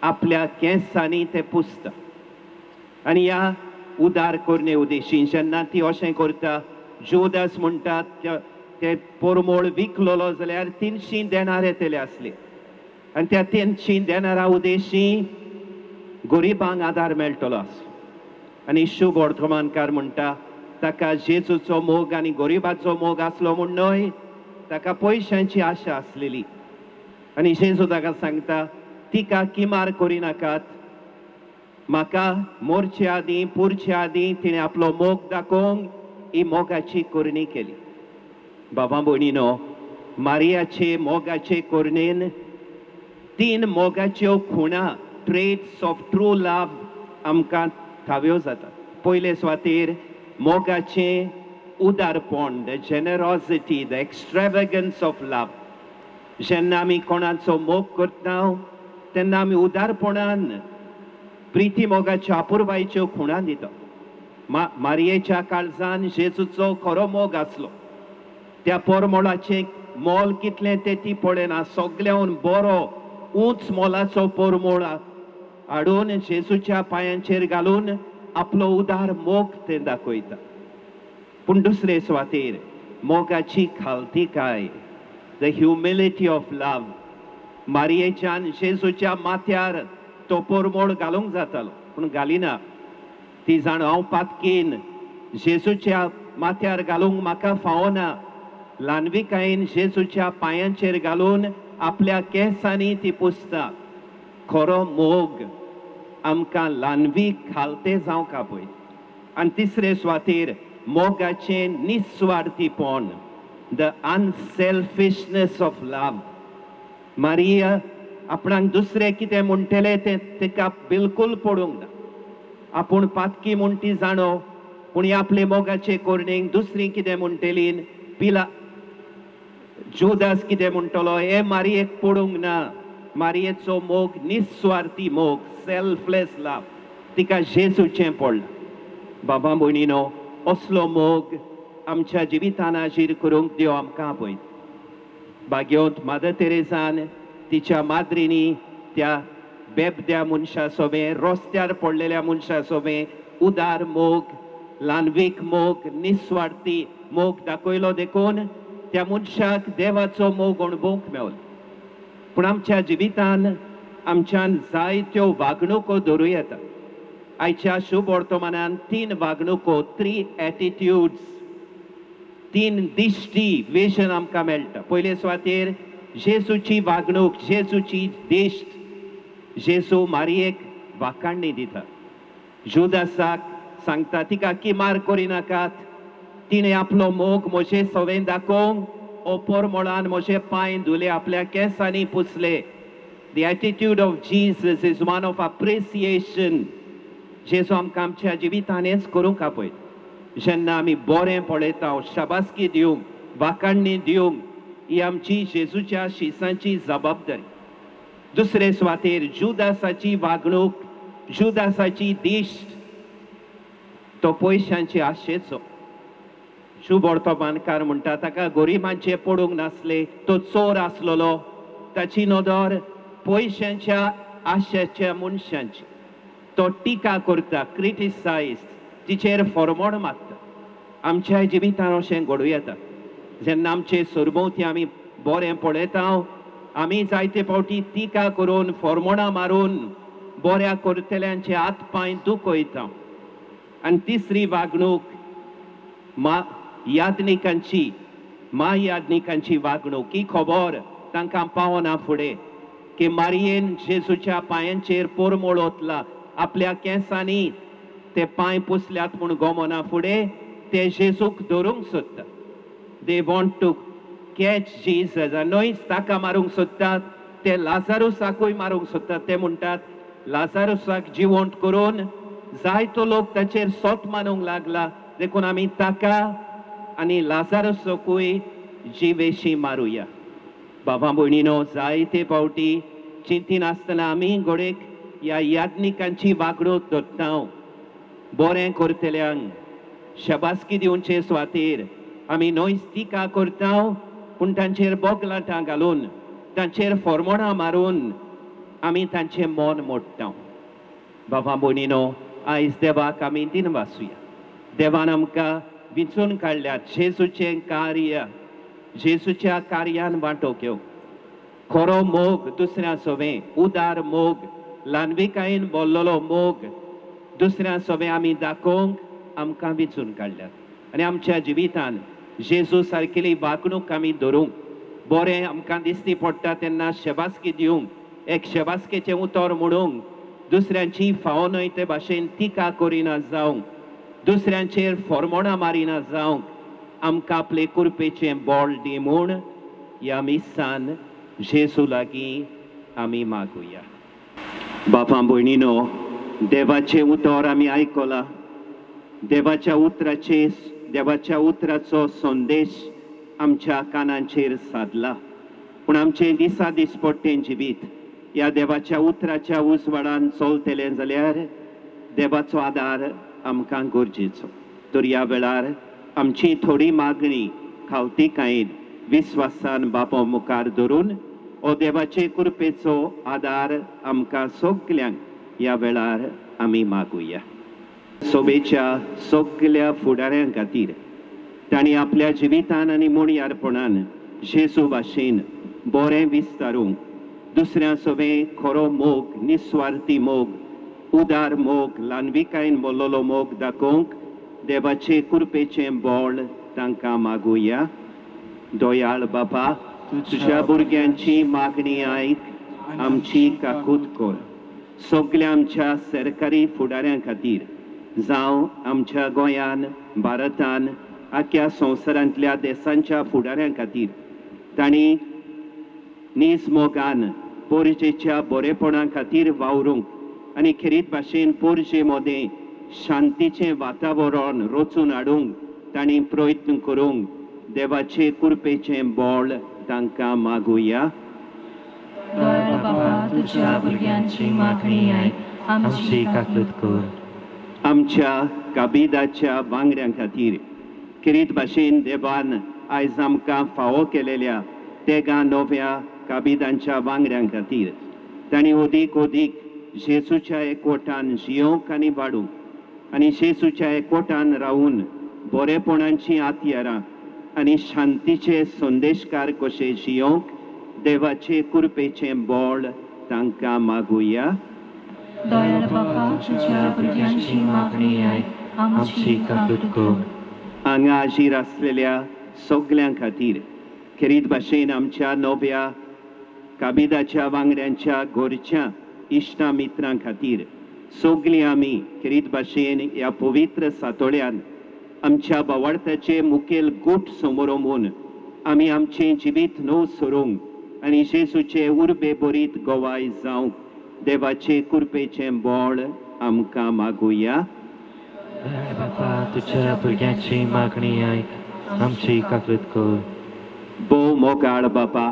आपल्या केंसांनी ते पुसता. आनी ह्या उदार करणे उद्देशीन जेन्ना ती अशें करता, जुदास म्हणटात ते परमोळ विकलोलो जाल्यार 300 देनार येतले आसले. आनी त्या 300 देनारा उद्देशी गरिबांक आदार मेळटलो आसलो. आनी शुभ वर्तमानकार म्हणटा ताका जेजूचो मोग आनी गरिबाचो मोग आसलो म्हूण न्हय, ताका पयशांची आशा आसलेली. आनी जेजू ताका सांगता, तिका किमार करिनाकात. म्हाका मोरचे आदीं पुरचे आदीं तिणें आपलो मोग दाखोवंक ही मोगाची करणी केली. बाबा भयणीनो, मारियाचे मोगाचे करणेन 3 मोगाच्यो खुणा, ट्रेट्स ऑफ ट्रू लव आमकां ठाव्यो जातात. पयले सुवातेर मोगाचें उदारपण, द जेनरॉसिटी, द एक्स्ट्रेवगन्स ऑफ लव. जेन्ना आमी कोणाचो मोग करता तेन्ना आमी उदारपणान प्रिती मोगाच्या अपुरबायेच्यो खुणा दिता. मारयेच्या काळजान जेजूचो खरो मोग आसलो. त्या परमोळाचें मोल कितलें तें ती पळयना, सगळ्यान बरो उंच मोलाचो परमोळ हाडून जेजूच्या पांयांचेर घालून आपलो उदार मोग ते दाखयता. पूण दुसरे सुवातेर मोगाची खालतीकाय, द ह्युमिलिटी ऑफ लव. मारयेच्यान जेजूच्या माथ्यार तो परमोळ घालूंक जातालो पूण घालिना. ती जाण हांव पातकेन जेजूच्या माथ्यार घालूंक म्हाका फावना. ल्हानविकायेन जेजूच्या पांयांचेर घालून आपल्या केंसांनी ती पुसता. खरो मोग आमकां ल्हानवीक खालते जावंक पळय. आनी तिसरे सुवातेर मोगाचें निस्वार्थीपण, the unselfishness of love. Maria आपणाक दुसरे कितें म्हणटले तें तिका बिलकूल पडूंक ना. आपूण पातकी म्हूण ती जाणो, पूण आपले मोगाचे करणेक दुसरी कितें म्हणटली, जुदास कितें म्हणटलो हे मारयेक पडूंक ना. मारयेचो मोग निस्वार्थी मोग, सेल्फलेस लव, तिका जेजूचें पडलां. बाबा भयणीनो, असलो मोग आमच्या जिवितान हाजीर करूंक देव आमकां आपयता. भाग्योत मादर तेरेसान तिच्या माद्रीनी त्या बेबद्या मनशा सोबे, रस्त्यार पडलेल्या मनशा सोबे उदार मोग, ल्हानवीक मोग, निस्वार्थी मोग दाखयलो देखून त्या मनशाक देवाचो मोग अणभवूंक मेळलो. पूण आमच्या जिवितान आमच्यान जायत्यो वागणुको धरूं येता. आयच्या शुभ वर्तमानान 3 वागणुको, 3 एटिट्यूड्स, 3 दिश्टी विजन आमकां मेळटा. पयले सुवातेर जेजूची वागणूक, जेजूची दिश्ट. जेजू मारयेक वाखाणणी दिता. जुदासाक सांगता तिका किमार करिनाकात. तिणें आपलो मोग म्हजे सवेन दाखोवंक ओपर मोळान म्हजे पांय धुले, आपल्या केंसांनी पुसले. The attitude of Jesus is one of appreciation. जेजू आमकां आमच्या जिवितान हेंच करूंक आपयता. जेन्ना आमी बरें पळयता, शाबासकी दिवंक, वाखाणणी दिवंक, ही आमची जेजूच्या शिसांची जबाबदारी. दुसरे सुवातेर जुदासाची वागणूक, जुदासाची दिश्ट, तो पयशांची आशेचो. शुभ वर्तमानकार म्हणटा ताका गरिबांचे पडूंक नासले, तो चोर आसलोलो, ताची नदर पयशांच्या आशेच्या मनशांची. तो टिका करता, क्रिटिसायज, तिचेर फॉर्मोड मारता. आमच्या जिवितान अशें घडूं येता. जेन्ना आमचे सरभोंवती आमी बरें पळयता, आमी जायते फावटी टिका करून, फॉर्मोडां मारून बऱ्या करतल्यांचे हात पांय दुखयता. आनी तिसरी वागणूक याज्ञिकांची वागणूक. ही खबर तांकां पावना फुडें की मारयेन जेजूच्या पांयांचेर परमोळ ओतला, आपल्या केंसांनी ते पांय पुसल्यात म्हूण गमना फुडें ते जेजूक धरूंक सोदता. They want to catch Jesus. न्हयच ताका मारूंक सोदतात, ते लाजारुसाकूय मारूंक सोदतात. ते म्हणटात लाजारुसाक जिवंत करून जायतो लोक ताचेर सोत मारूंक लागला, देखून आमी ताका आनी लाजारुसाकूय जिवेशी मारुया. बाबा भयणीनो जायते फावटी चिंती नासतना आमी घोडेक ह्या याज्ञिकांची वागणूक धरता बरें करतल्यांक शबासकी दिवचे सुवातेर आमी नोयस टिका करता पूण तांचेर बोगलाटां घालून तांचेर फोर्मोणां मारून आमी तांचें मन मोडटा बाबा भयणीनो आयज देवाक आमी दिनवासुया देवान आमकां विचून काडल्यात जेजूचें कार्य जेजूच्या कार्यान वांटो घेवंक खरो मोग दुसऱ्या सोबे उदार मोग ल्हानविकायेन बोल्लोलो मोग दुसऱ्या सोबे आमी दाखोवंक आमकां विचून काडल्यात आनी आमच्या जिवितान जेजू सारकेली वागणूक आमी धरूंक बरें आमकां दिसती पडटा तेन्ना शबासकी दिवंक एक शबासकेचें उतर म्हणूंक दुसऱ्यांची फावो न्हय ते भाशेन टिका करिना जावंक दुसऱ्यांचेर फोर्मोणां मारिना जावंक आमकां आपले कुरपेचें बोळ दी म्हूण ह्या मिसान जेजू लागीं आमी मागुया बापा भयणीनो देवाचें उतर आमी आयकलां देवाच्या उतराचो संदेश आमच्या कानांचेर सादला पूण आमचें दिसा दिसपट्टें जिवीत ह्या देवाच्या उतराच्या उजवाडान चलतलें जाल्यार देवाचो आदार आमकां गरजेचो तर ह्या वेळार आमची थोडी मागणी खावतीकायेन विस्वासान बापो मुखार धरून हो देवाचे कृपेचो आदार आमकां सगल्यांक ह्या वेळार आमी मागुया सोबेच्या सगल्या फुडाऱ्यां खातीर तांणी आपल्या जिवितान आनी मुणयारपणान जेजू भाशेन बरें विस्तारूंक दुसऱ्या सोबे खरो मोग निस्वार्थी मोग उदार मोग ल्हानविकायेन बोल्लोलो मोग दाखोवंक देवाचे कृपेचें बोळ तांकां मागुया दोयाळ बापा तुज्या भुरग्यांची मागणी आयक आमची काकूत कर सगल्या आमच्या सरकारी फुडाऱ्यां खातीर जावं आमच्या गोंयान भारतान आख्या संवसारांतल्या देशांच्या फुडाऱ्यां खातीर तांणी निजमोगान पोरजेच्या बरेपणा खातीर वावरूंक आनी खेरीत भाशेन पोरजे मोदें शांतीचें वातावरण रचून हाडूंक तांणी प्रयत्न करूंक देवाचे कृपेचें बोळ तांकां मागुया तुज्या भुरग्यांची मागणी आयक आमची काकूत कर आमच्या काबिदाच्या वांगड्यां खातीर खेरीत भाशेन देवान आयज आमकां फावो केलेल्या तेगा नव्या काबिदांच्या वांगड्यां खातीर तांणी ओदीक जेजूच्या एकवटान जियोंक आनी वाडूंक आनी जेजूच्या एकवटान रावून बरेपणांची आतयारां आनी शांतीचे संदेशकार कशे जियोंक देवाचे कृपेचें बोळ तांकां मागुया दयाळ बापा तुज्या भुरग्यांची मागणी आयक आमची काकूत कर हांगा हाजीर आसलेल्या सगल्यां खातीर खेरीत भाशेन आमच्या नव्या काबिदाच्या वांगड्यांच्या घरच्या इश्टा मित्रां खातीर सगलीं आमी खेरीत भाशेन ह्या पवित्र सातोळ्यान आमच्या भावार्थाचे मुखेल गूट समोरून आमी आमचें जिवीत न्हू सोडूंक आनी जेजूचे उर्बे बरीत गोवाय जावंक देवाचे कृपेचें बोळ आमकां मागुया बापा तुज्या भुरग्यांची मागणी आयक आमची काकूत कर भोव मोगाळ बापा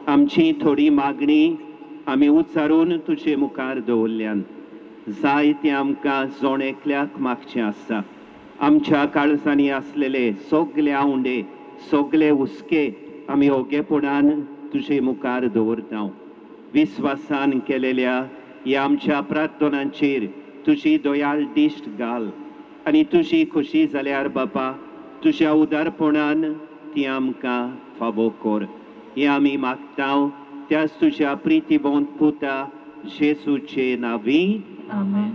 आमची थोडी मागणी आमी उच्चारून तुजे मुखार दवरल्यान जाय तें आमकां जोण एकल्याक मागचें आसा आमच्या काळजांनी आसलेले सगले आवंडे सगले हुस्के आमी ओगेपणान तुजे मुखार दवरता विस्वासान केलेल्या ह्या आमच्या प्रार्थनांचेर तुजी दयाळ दिश्ट घाल आनी तुजी खुशी जाल्यार बापा तुज्या उदारपणान ती आमकां फावो कर हें आमी मागता त्याच तुज्या प्रितीवंत पुता जेजूचे नांवी आमेन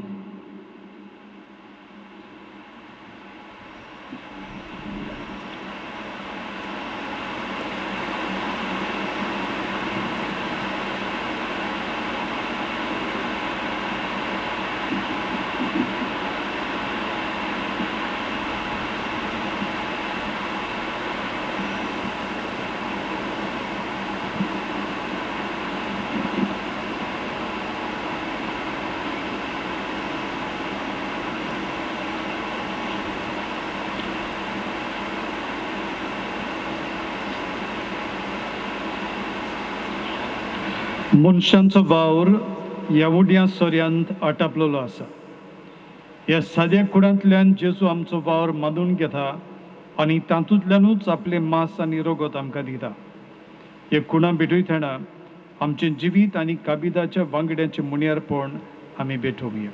मनशांचो वावर ह्या उड्या सोऱ्यांत आटापलेलो आसा. ह्या साद्या कुडांतल्यान जेजू आमचो वावर मांडून घेता आनी तातूंतल्यानूच आपले मांस आनी रगत आमकां दिता. हे कुणां भेटयतना आमचें जिवीत आनी काबिदाच्या वांगड्याचें मुण्यारपण आमी भेटोवया.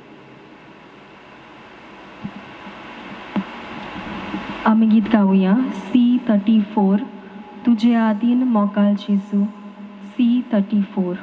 आमी गीत गावया C34 तुजे आदीन मोकाल जेजू. C34.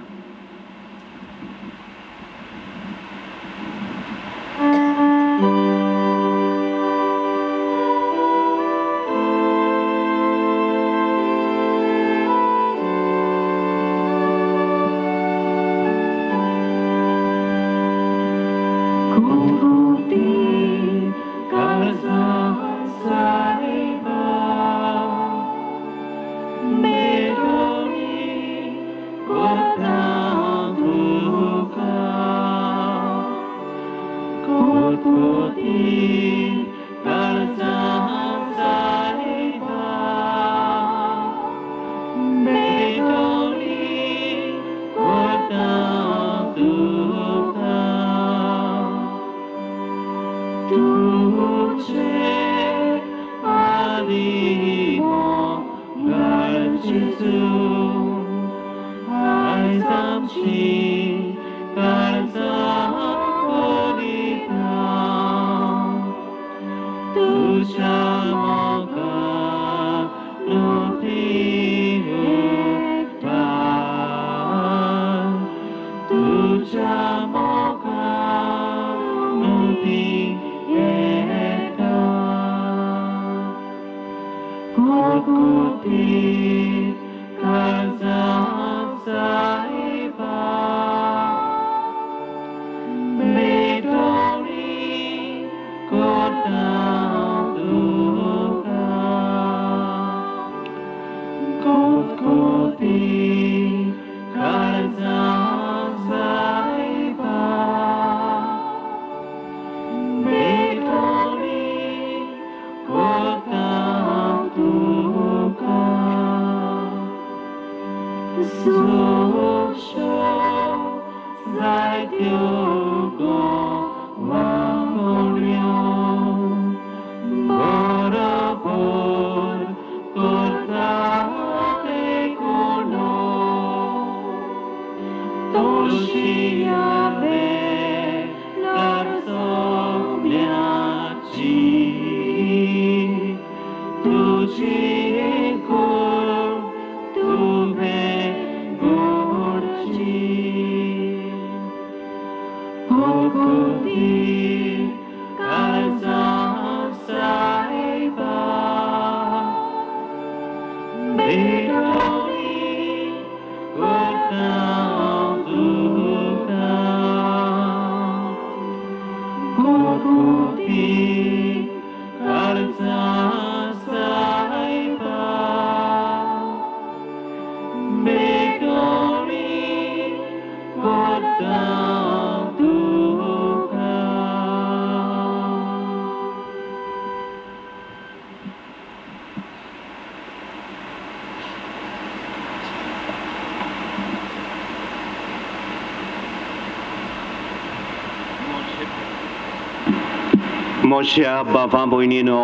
मोशा बाबा भयणीनो,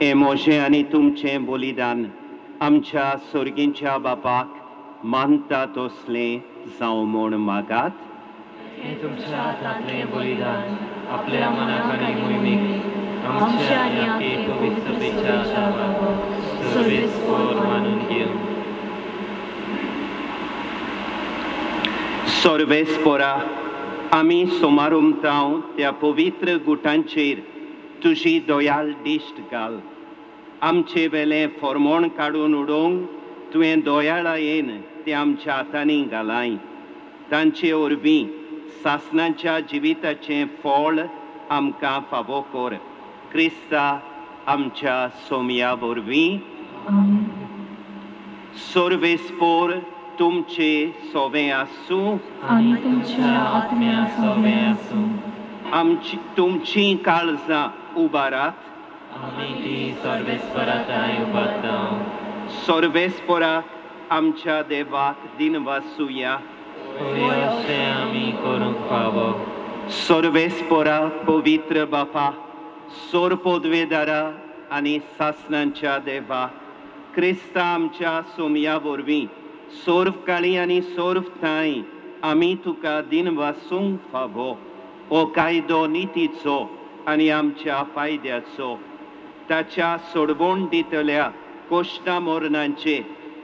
हे मोशे आनी तुमचें बलिदान आमच्या सर्गींच्या बापाक मानता तसलें जावं म्हूण मागात. हे तुमच्या हातांतलें बलिदान आपल्या मनाक आनी मोहिमेक आमच्या आनी आपली पवित्र सभेच्या सर्वेस्पर मानून घेवन. सर्वेस्परा, आमी सोमारुमतांव त्या पवित्र गुटांचेर तुजी दोयाल दिश्ट घाल. आमचे वेले फॉर्मोण काडून उडोवंक तुवें दोयाळायेन ते आमच्या हातांनी घालाय. तांचे वरवीं सासणाच्या जिविताचें फळ आमकां फावो कर. क्रिस्ता आमच्या सोमया वरवीं. सर्वेस्पर तुमचे सोबे आसूं आनी तुमच्या आत्म्या सोबे आसूं. आमची तुमची काळजां उबारात. आमी ती सर्वेस्पराताय उबारतां. सर्वेस्परा आमच्या देवाक दिनवासुया. होय अशें आमी करूंक फावो सर्वेस्परा पवित्र बापा सोर पोदवेदारा आनी सासणांच्या देवा क्रिस्ता आमच्या सोमया वरवीं सोर्व काळी आनी सोर्व थाय आमी तुका दिन वासूंक फावो हो कायदो नितीचो आनी आमच्या फायद्याचो ताच्या सोडवण दितल्या कोश्टा मोरणांचे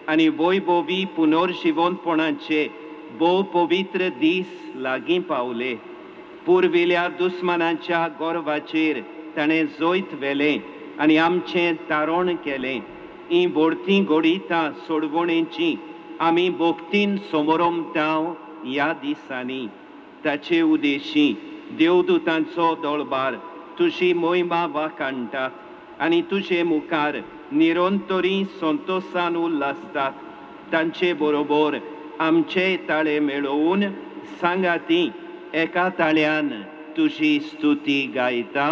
आनी वैभवी पुनर्जिवंतपणाचे भोव पवित्र दीस लागीं पावले पुर्विल्या दुस्मानांच्या गोरवाचेर ताणें जोयत व्हेलें आनी आमचें तारण केलें ही बोडती घोडितां सोडवणेची आमी भोगतीन समोरमतांव ह्या दिसांनी ताचे उदेशी देवदूतांचो दळबार तुजी मोहिमा वाखाणटात आनी तुजे मुखार निरंतरी संतोशान उल्हासतात तांचे बरोबर आमचे ताळे मेळोवन सांगाती एका ताळ्यान तुजी स्तुती गायता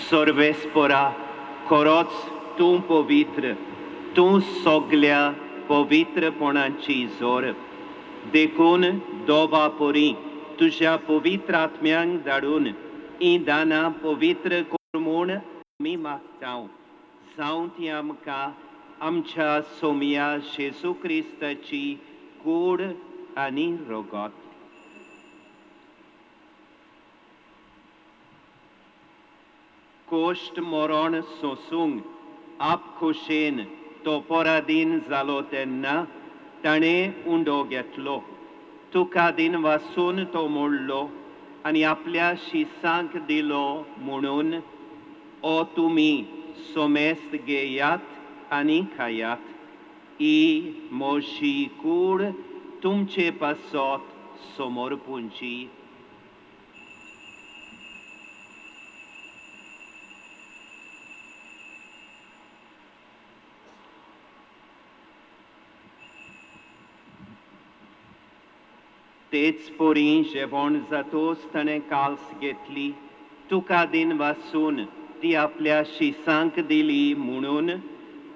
सर्वेस्परा खरोच तूं पवित्र तूं सगल्या पवित्रपणाची जोर देखून दोबा परी तुज्या पवित्र आत्म्यांक धाडून ही दानां पवित्र कर म्हूण आमी मागतांव जावं ती आमकां आमच्या सोमया जेजू क्रिस्ताची कूड आनी रोगोत कोश्ट मोरण सोसूंक आप खोशेन तो पराधीन जालो तेन्ना ताणें उंडो घेतलो तुका दिन वासून तो मोडलो आनी आपल्या शिसांक दिलो म्हणून ओ तुमी सोमेस्त घेयात आनी खायात ही मोशी कूड तुमचे पासत समोर पुंजी तेच पोरी जेवण जातोच ताणें काल्स घेतली तुका दिन वासून ती आपल्या शिसांक दिली म्हणून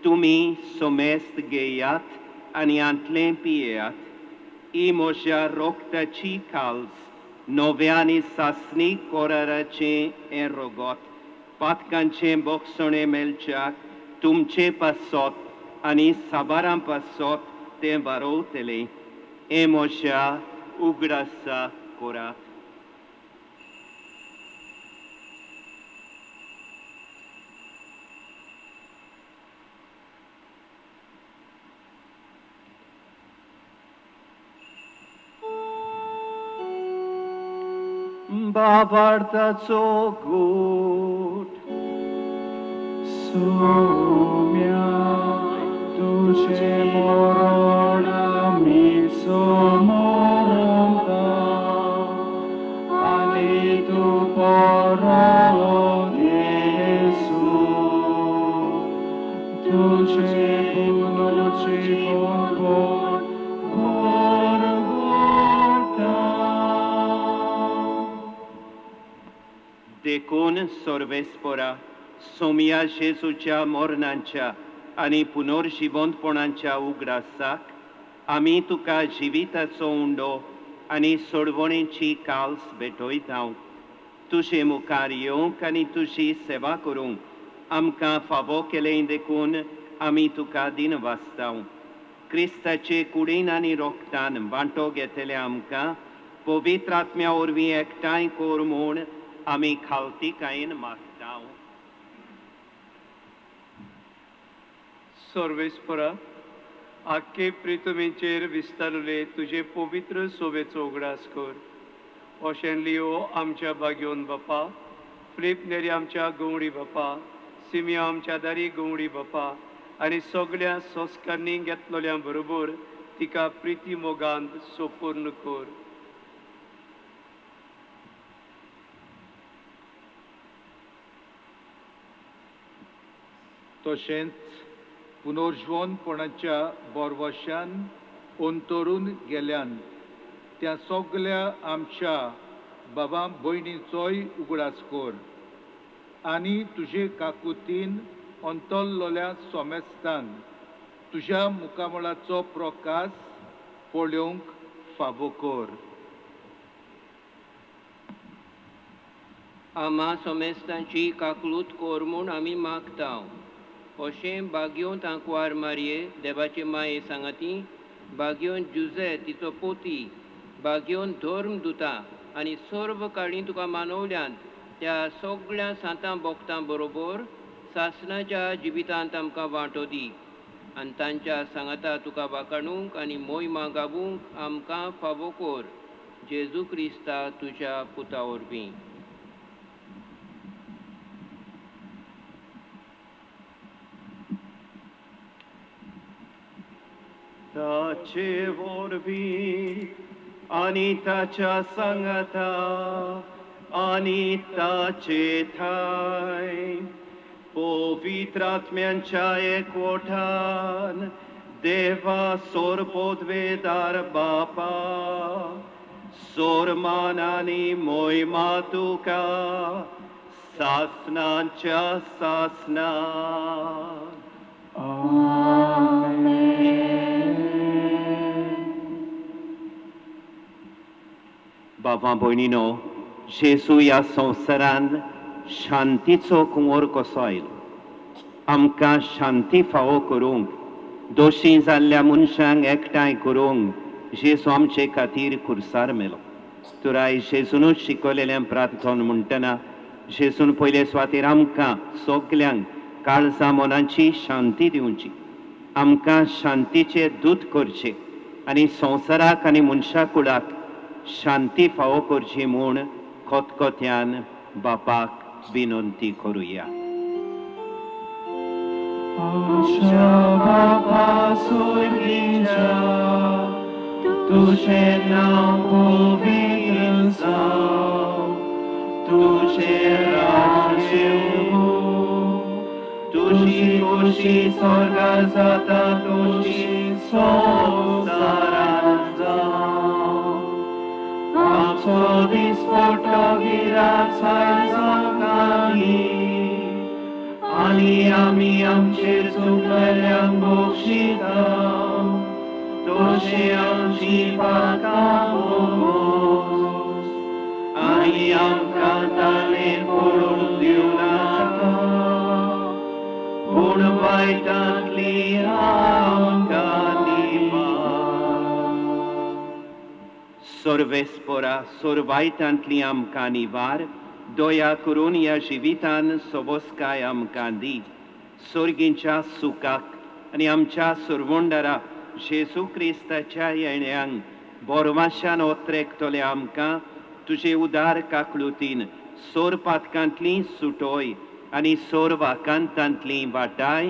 तुमी सोमेस्त घेयात आनी आंतलें पियेयात ही म्हज्या रोगताची काल्स नव्या आनी सासणीक कोराराचें हें रोगोत पातकांचें बोगसणें मेलच्याक तुमचे पासत आनी साबारां पासत तें वारोवतलें हें म्हज्या उगडासा कोरात बाबार्थाचो गूट सोम्या तुझे मरण आमी समोरता आनी तू परत येसू तुझे पुनर्जीवन देखून सर्वेस्परा सोमया जेजूच्या मरणांच्या आनी पुनर्जिवंतपणाच्या उगडासाक आमी तुका जिविताचो उंडो आनी सोडवणेची काल्स भेटयतांव तुजे मुखार येवंक आनी तुजी सेवा करूंक आमकां फावो केलें देखून आमी तुका दिन वाचतांव क्रिस्ताचे कुडीन आनी रोगतान वांटो घेतले आमकां पवित्र आत्म्या वरवीं एकठांय कोर म्हूण आमी खावतीकायेन मागतांव सर्वेस्परा आख्खे प्रितमेचेर विस्तारले तुझे पवित्र सोबेचो उगडास कर. ओशेन लिओ आमच्या बागयोन बापा, फिलिप नेरी आमच्या गवळी बापा, सिमिया आमच्या दारी गवळी बापा आनी सगळ्या संस्कारांनी घेतलोल्या बरोबर तिका प्रिती मोगांत सोपूर्ण कर. तशेंच पुनर्जीवनपणाच्या बोरवश्यान अंतरून गेल्यान त्या सगळ्या आमच्या बाबा भयणीचोय उगडास कर आनी तुजे काकुतीन अंतरलोल्या सोमेस्तान तुज्या मुखामळाचो प्रकाश पळोवंक फावो कर. आम्हा सोमेस्तांची काकलूत कोर म्हूण आमी मागता. अशें बागयोन तांकवार मारये देवाचे माये सांगाती, बागयोन जुजे तिचो पोती, बागयोन धर्म दुता आनी सर्व काळी तुका मानवल्यान त्या सगळ्या सांतां भोगतां बरोबर सासणाच्या जिवितांत आमकां वांटो दी आनी तांच्या सांगाता तुका वाखाणूंक आनी मोहिमा गावूंक आमकां फावो कर. जेजू क्रिस्ता तुज्या पुता वरवीं. ताचे वरवीं आनी ताच्या सांगाता आनी ताचे थाय पवित्र आत्म्यांच्या एकवटान देवा सोर पोदवेदार बापा सोरमान आनी मोहिमा तुका सासनांच्या सासना. बाबा भयणीनो, जेजू ह्या संवसारान शांतीचो कुंवर कसो आयलो. आमकां शांती फावो करूंक, दोशी जाल्ल्या मनशांक एकठांय करूंक जेजू आमचे खातीर खुर्सार मेलो. तुराय जेजूनच शिकयलेलें प्रार्थन म्हणटना जेजून पयले सुवातेर आमकां सगल्यांक काळजा मनाची शांती दिवची, आमकां शांतीचे दूत करचे आनी संवसाराक आनी मनशा कुळाक शांती फावो करची म्हूण खतखत्यान बापाक विनंती करुया. आमच्या बापा स्वर्गीच्या, तुझें नांव पवित्र जावं, तुझें राज्य येवं, तुझी खोशी स्वर्गांत जाता तशी संवसारांत जावं. आमचो दिसपट्टो गिराक आयज आमकां दी, आनी आमी आमचेर चुकलेल्यांक बक्षिता, तशें आमची पातकां भोगोस, आनी आमकां ताळेर पडूंक दिवं नाका, पूण वायटांतली आमकां निवार. सर्वेस्परा सोरवायतांतली आमकां निवार, दया करून ह्या जिवितान सोबोसकाय आमकां दी. सर्गीच्या सुखाक आनी आमच्या सुरवंडारा जेजू क्रिस्ताच्या येण्याक बोरवाशान ओत्रेकतले आमकां तुजे उदार काकळुतीन सोर पातकांतली सुटोय आनी सोर वाकांतांतली वाटाय.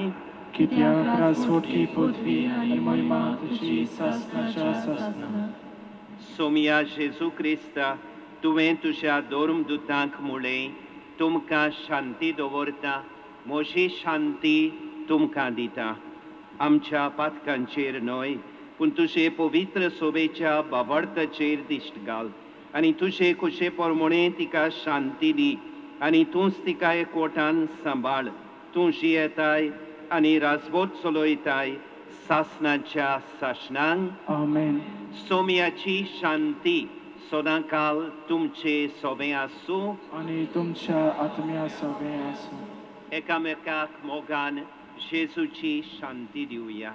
कित्याक रासवटी पदवी आनी महिमा तुजी सासणाच्या सासना. सोमिया जेजू क्रिस्ता, तुवें तुज्या धर्मदुतांक म्हळें, तुमकां शांती दवरता, म्हजी शांती तुमकां दिता. आमच्या पातकांचेर न्हय, पूण तुजे पवित्र सोबेच्या बाबडताचेर दिश्ट घाल आनी तुजे कुशे पोरमोणे तिका शांती दी आनी तूंच तिका एकवटान सांबाळ. तूं जियेताय आनी राजवट चलयताय सासणाच्या सासणांक. आमेन. सोम्याची शांती सदांकाल तुमचे सोबे आसूं आनी तुमच्या आत्म्या सोबे आसूं. एकामेकाक मोगान जेजूची शांती दिवया.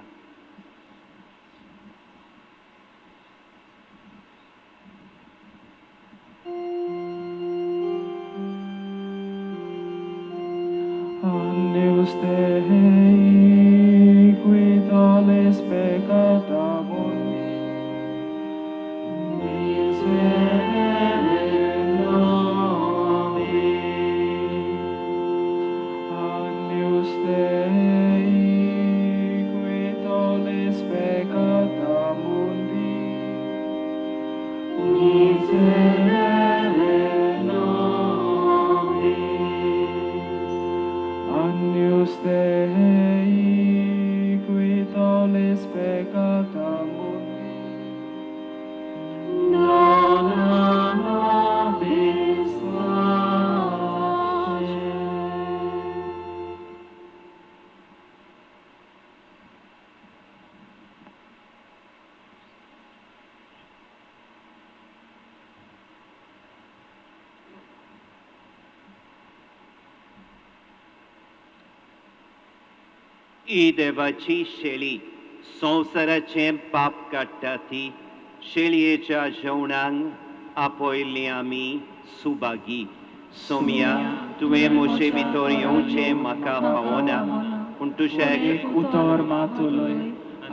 Deus te les peccata mundi, miserere nobis, Agnus Dei, qui tollis peccata mundi, miserere nobis, Agnus Dei, qui tollis peccata mundi, dona nobis pace. E देवाची शेळी संवसाराचे पाप काडटा ती शेळयेच्या जेवणाक आपयल्ली आमी सुभागी. सोमया तुवें मोशे भितर येवचें म्हाका फावना, पूण तुजें उतर मातुलय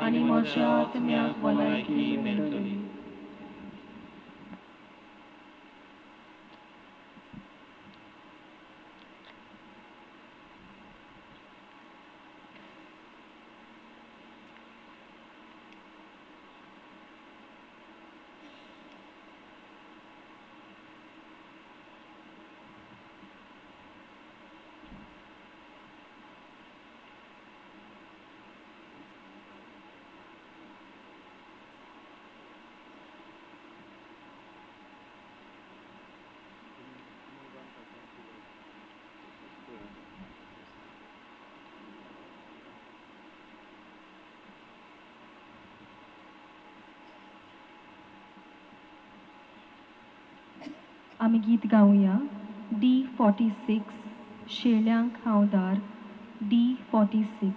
आनी म्हज्या आत्म्याक भलायकी मेळटली. आमी गीत गावया D46 शेळ्यांक हांवदार D46.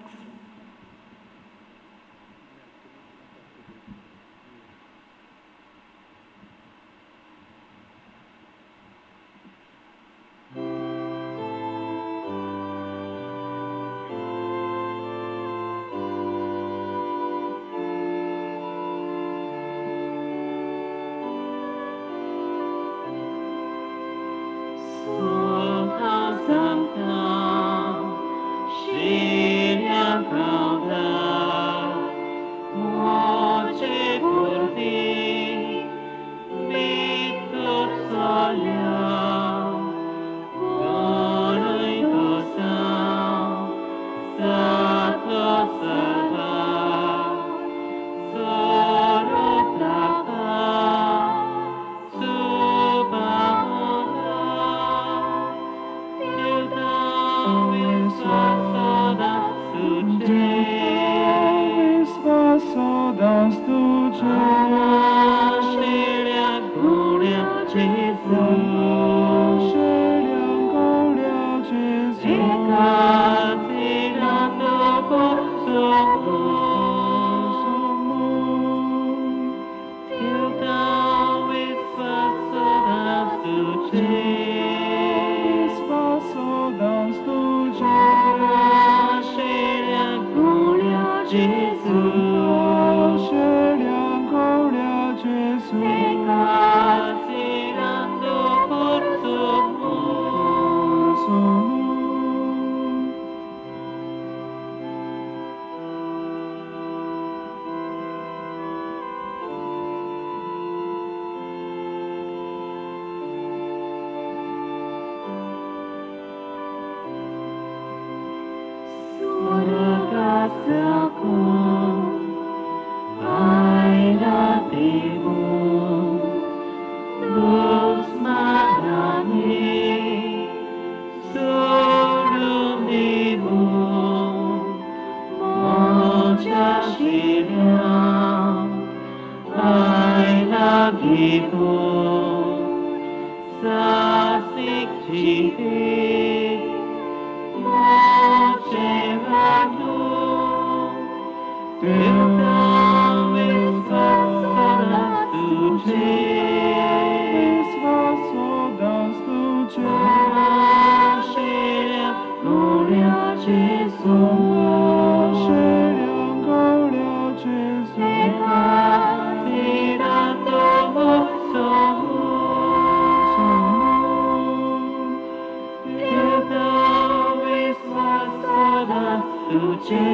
तुझे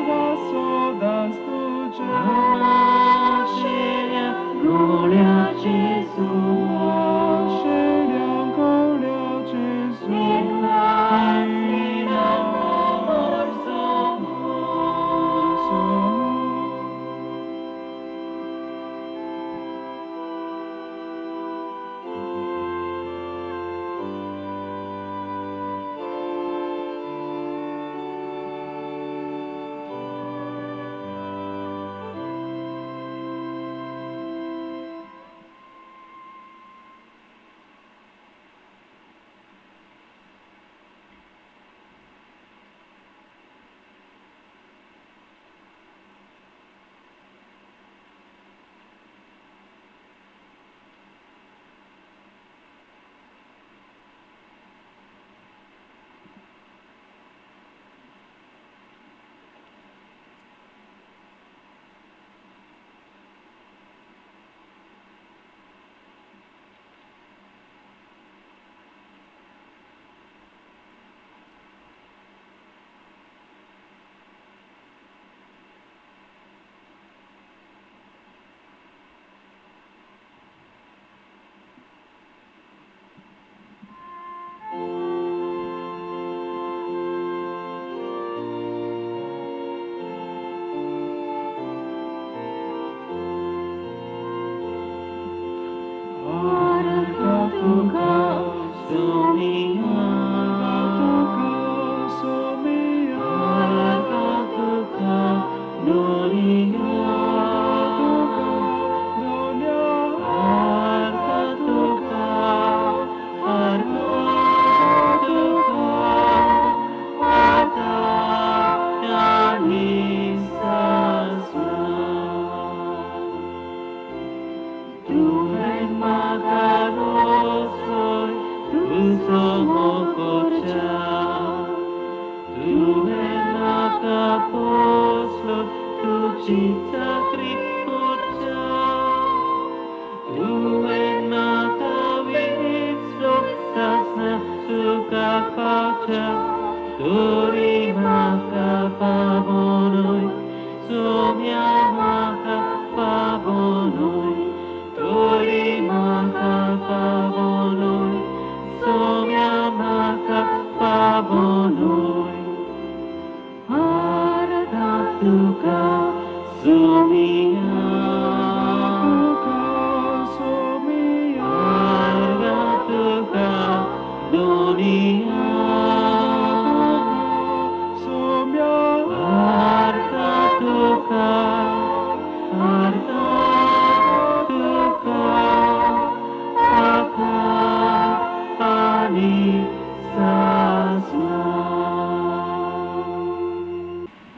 वासोदास तुझे शेळ्या घोड्याचे शेळ्या घोड्याचे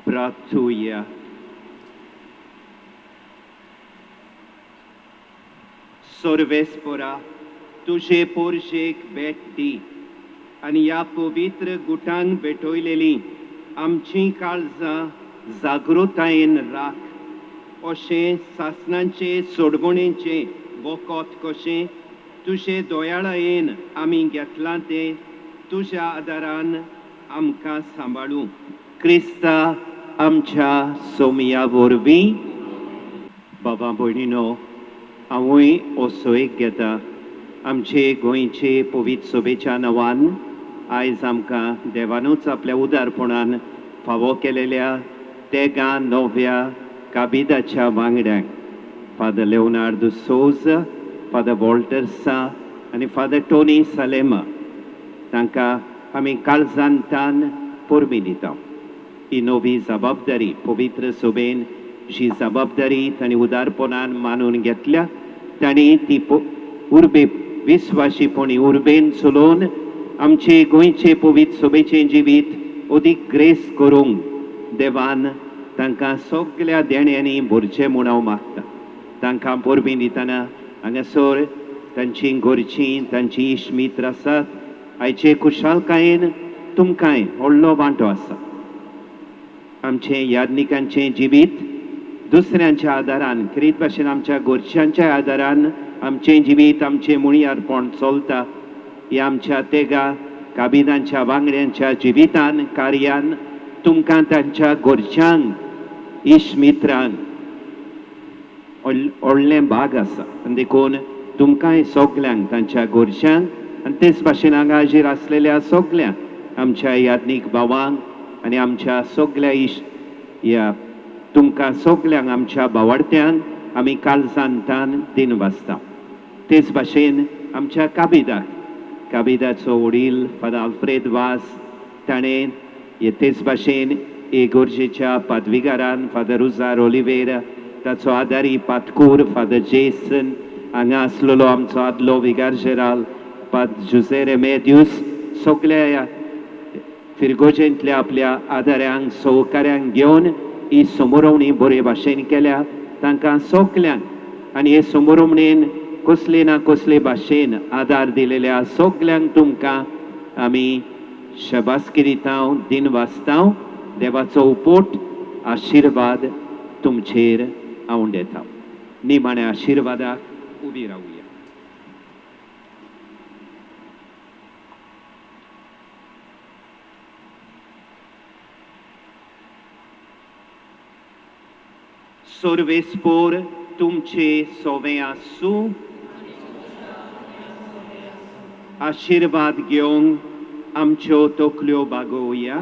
Pratuja. Sorvespora, तुझे पोरशेक भेटती आणि या पवित्र गुटांक भेटयलेली आमची काळजां जागृतायेन राख अशें सासणांचे सोडवणेचे वखद कशें तुझे दोयाळायेन आमी घेतलां ते तुझ्या आदारान आमकां सांबाळूं क्रिस्ता आमच्या सोमया वरवीं बाबा भयणीनो हांवूय ओसोयेक घेता आमचे गोंयचे पवित्र सभेच्या नांवान आयज आमकां देवानूच आपल्या उदारपणान फावो केलेल्या तेगा नव्या काबिदाच्या वांगड्यांक फादर लेओनार्दो सोजा फादर वॉल्टर्सा आनी फादर टोनी सालेमा तांकां आमी काळजांतान पोरबी दिता ही नवी जबाबदारी पवित्र सभेन जी जबाबदारी तांणी उदारपणान मानून घेतल्या तांणी ती उर्बे विस्वाशीपणी उर्बेन चलोवन आमचे गोंयचे पवित्र सभेचें जिवीत अदीक ग्रेस करूंक देवान तांकां सगळ्या देण्यांनी भरचें म्हूण हांव मागता तांकां पोरबी दितना हांगासर तांची घरचीं तांची इश्ट आसात आयचे खुशालकायेन तुमकांय व्हडलो वांटो आसा आमचें यादनिकांचें जिवीत दुसऱ्यांच्या आदारान खरीत भाशेन आमच्या घरच्यांच्या आदारान आमचें जिवीत आमचें मुळी अर्पण चलता ही आमच्या तेगा काबिदांच्या वांगड्यांच्या जिवितान कार्यान तुमकां तांच्या घरच्यांक इश्ट मित्रांक व्हडलें भाग आसा आनी देखून तुमकांय सगल्यांक तांच्या घरच्यांक आनी तेच भाशेन हांगा हाजीर आसलेल्या सगल्यांक आमच्या याज्ञीक भावांक आनी आमच्या सगल्या इश्ट या तुमकां सगल्यांक आमच्या भावार्थ्यांक आमी काळजांतान दिन वाजता तेच भाशेन आमच्या काबिदाचो वडील फादर आल्फ्रेड वास ताणें तेच भाशेन इगोर्जेच्या पदवीगारान फादर रुजार ओलिवेरा ताचो आदारी पातकूर फादर जेसन हांगा आसलेलो आमचो आदलो विगार जेराल फादर जुझेरे मेद्यूस सगल्या फिरगोजेंतल्या आपल्या आदाऱ्यांक सहकाऱ्यांक घेवन ही समोरवणी बरे भाशेन केल्या तांकां सगल्यांक आनी हे समोरवणेन कसले ना कसले भाशेन आदार दिलेल्या सगल्यांक तुमकां आमी शबासकी दिता दिन वाजता देवाचो उपोट आशिर्वाद तुमचेर हांव दिता निमाण्या आशिर्वादाक उबी रावया सर्वेस्पोर तुमचे सोवे आसूं आशिर्वाद घेवंक आमच्यो तकल्यो बागोवया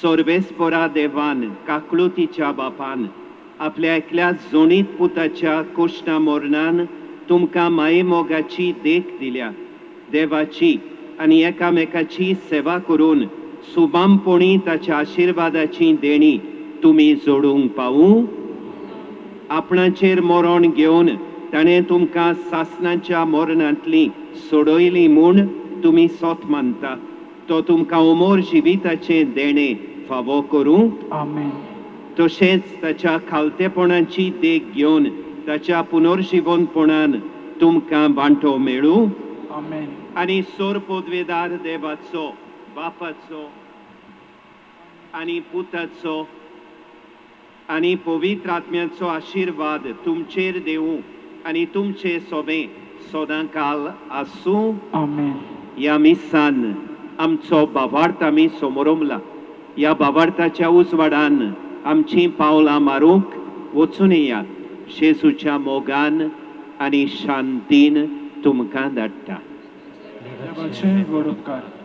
सर्वेस्पोरा देवान काकळुतीच्या बापान आपल्या एकल्या जोणीत पुताच्या कोश्टा मोरणान तुमकां माये मोगाची देख दिल्या देवाची आनी एकामेकाची सेवा करून सुबामपणी ताच्या आशिर्वादाची देणी तुमी जोडूंक पावूं आपणाचेर मरण घेवन ताणें तुमकां सासणाच्या मरणांतली सोडयली म्हूण तुमी सोत मानता तो तुमकां अमोर जिविताचें देणें फावो करूं आमेन तशेंच ताच्या खालतेपणाची देख घेवन ताच्या पुनर्जीवनपणान तुमकां वांटो मेळूं आमेन आनी सोर पदवेदार देवाचो बापाचो आनी पुताचो आनी पवित्र आत्म्याचो आशिर्वाद तुमचेर देवूं आनी तुमचे सोबे सदां काल आसूं आमेन ह्या मिसान आमचो भावार्थ आमी समोरमला ह्या भावार्थाच्या उजवाडान आमची पावलां मारूंक वचून येयात शेजूच्या मोगान आनी शांतीन तुमकां धाडटा देवाचे व्हड उपकार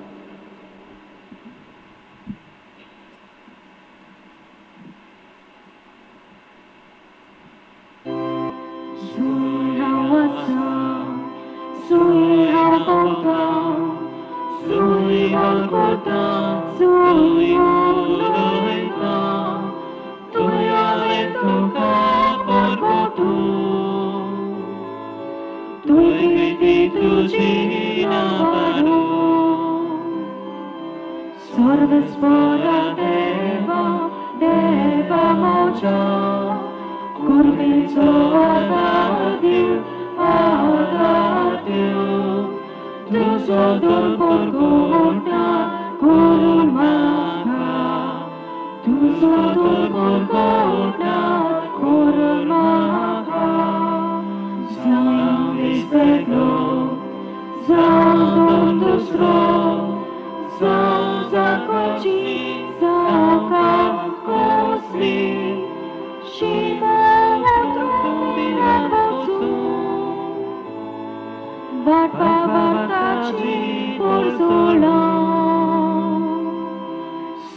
सर्वस्वरा देवा देवा मोजा कुर्बेचो आदार दिव तुजो दुर्बल गोटा करून म्हाका तुजो दुर्बल गोटा करून म्हाका जावं वेगळो जावं दुसरो जावं जाकोची जावं कसली शिवाला तुमी वाटा वाटाची पोरजोळा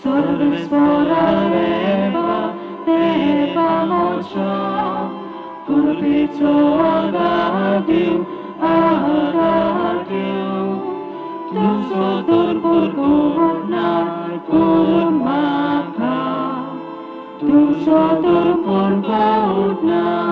सर्वस्वरा देवा देवा मोजा कुर्बेचो आदार दिव तुजो दुर्बल गोटा करून म्हाका तुजो दुर्बल गोटा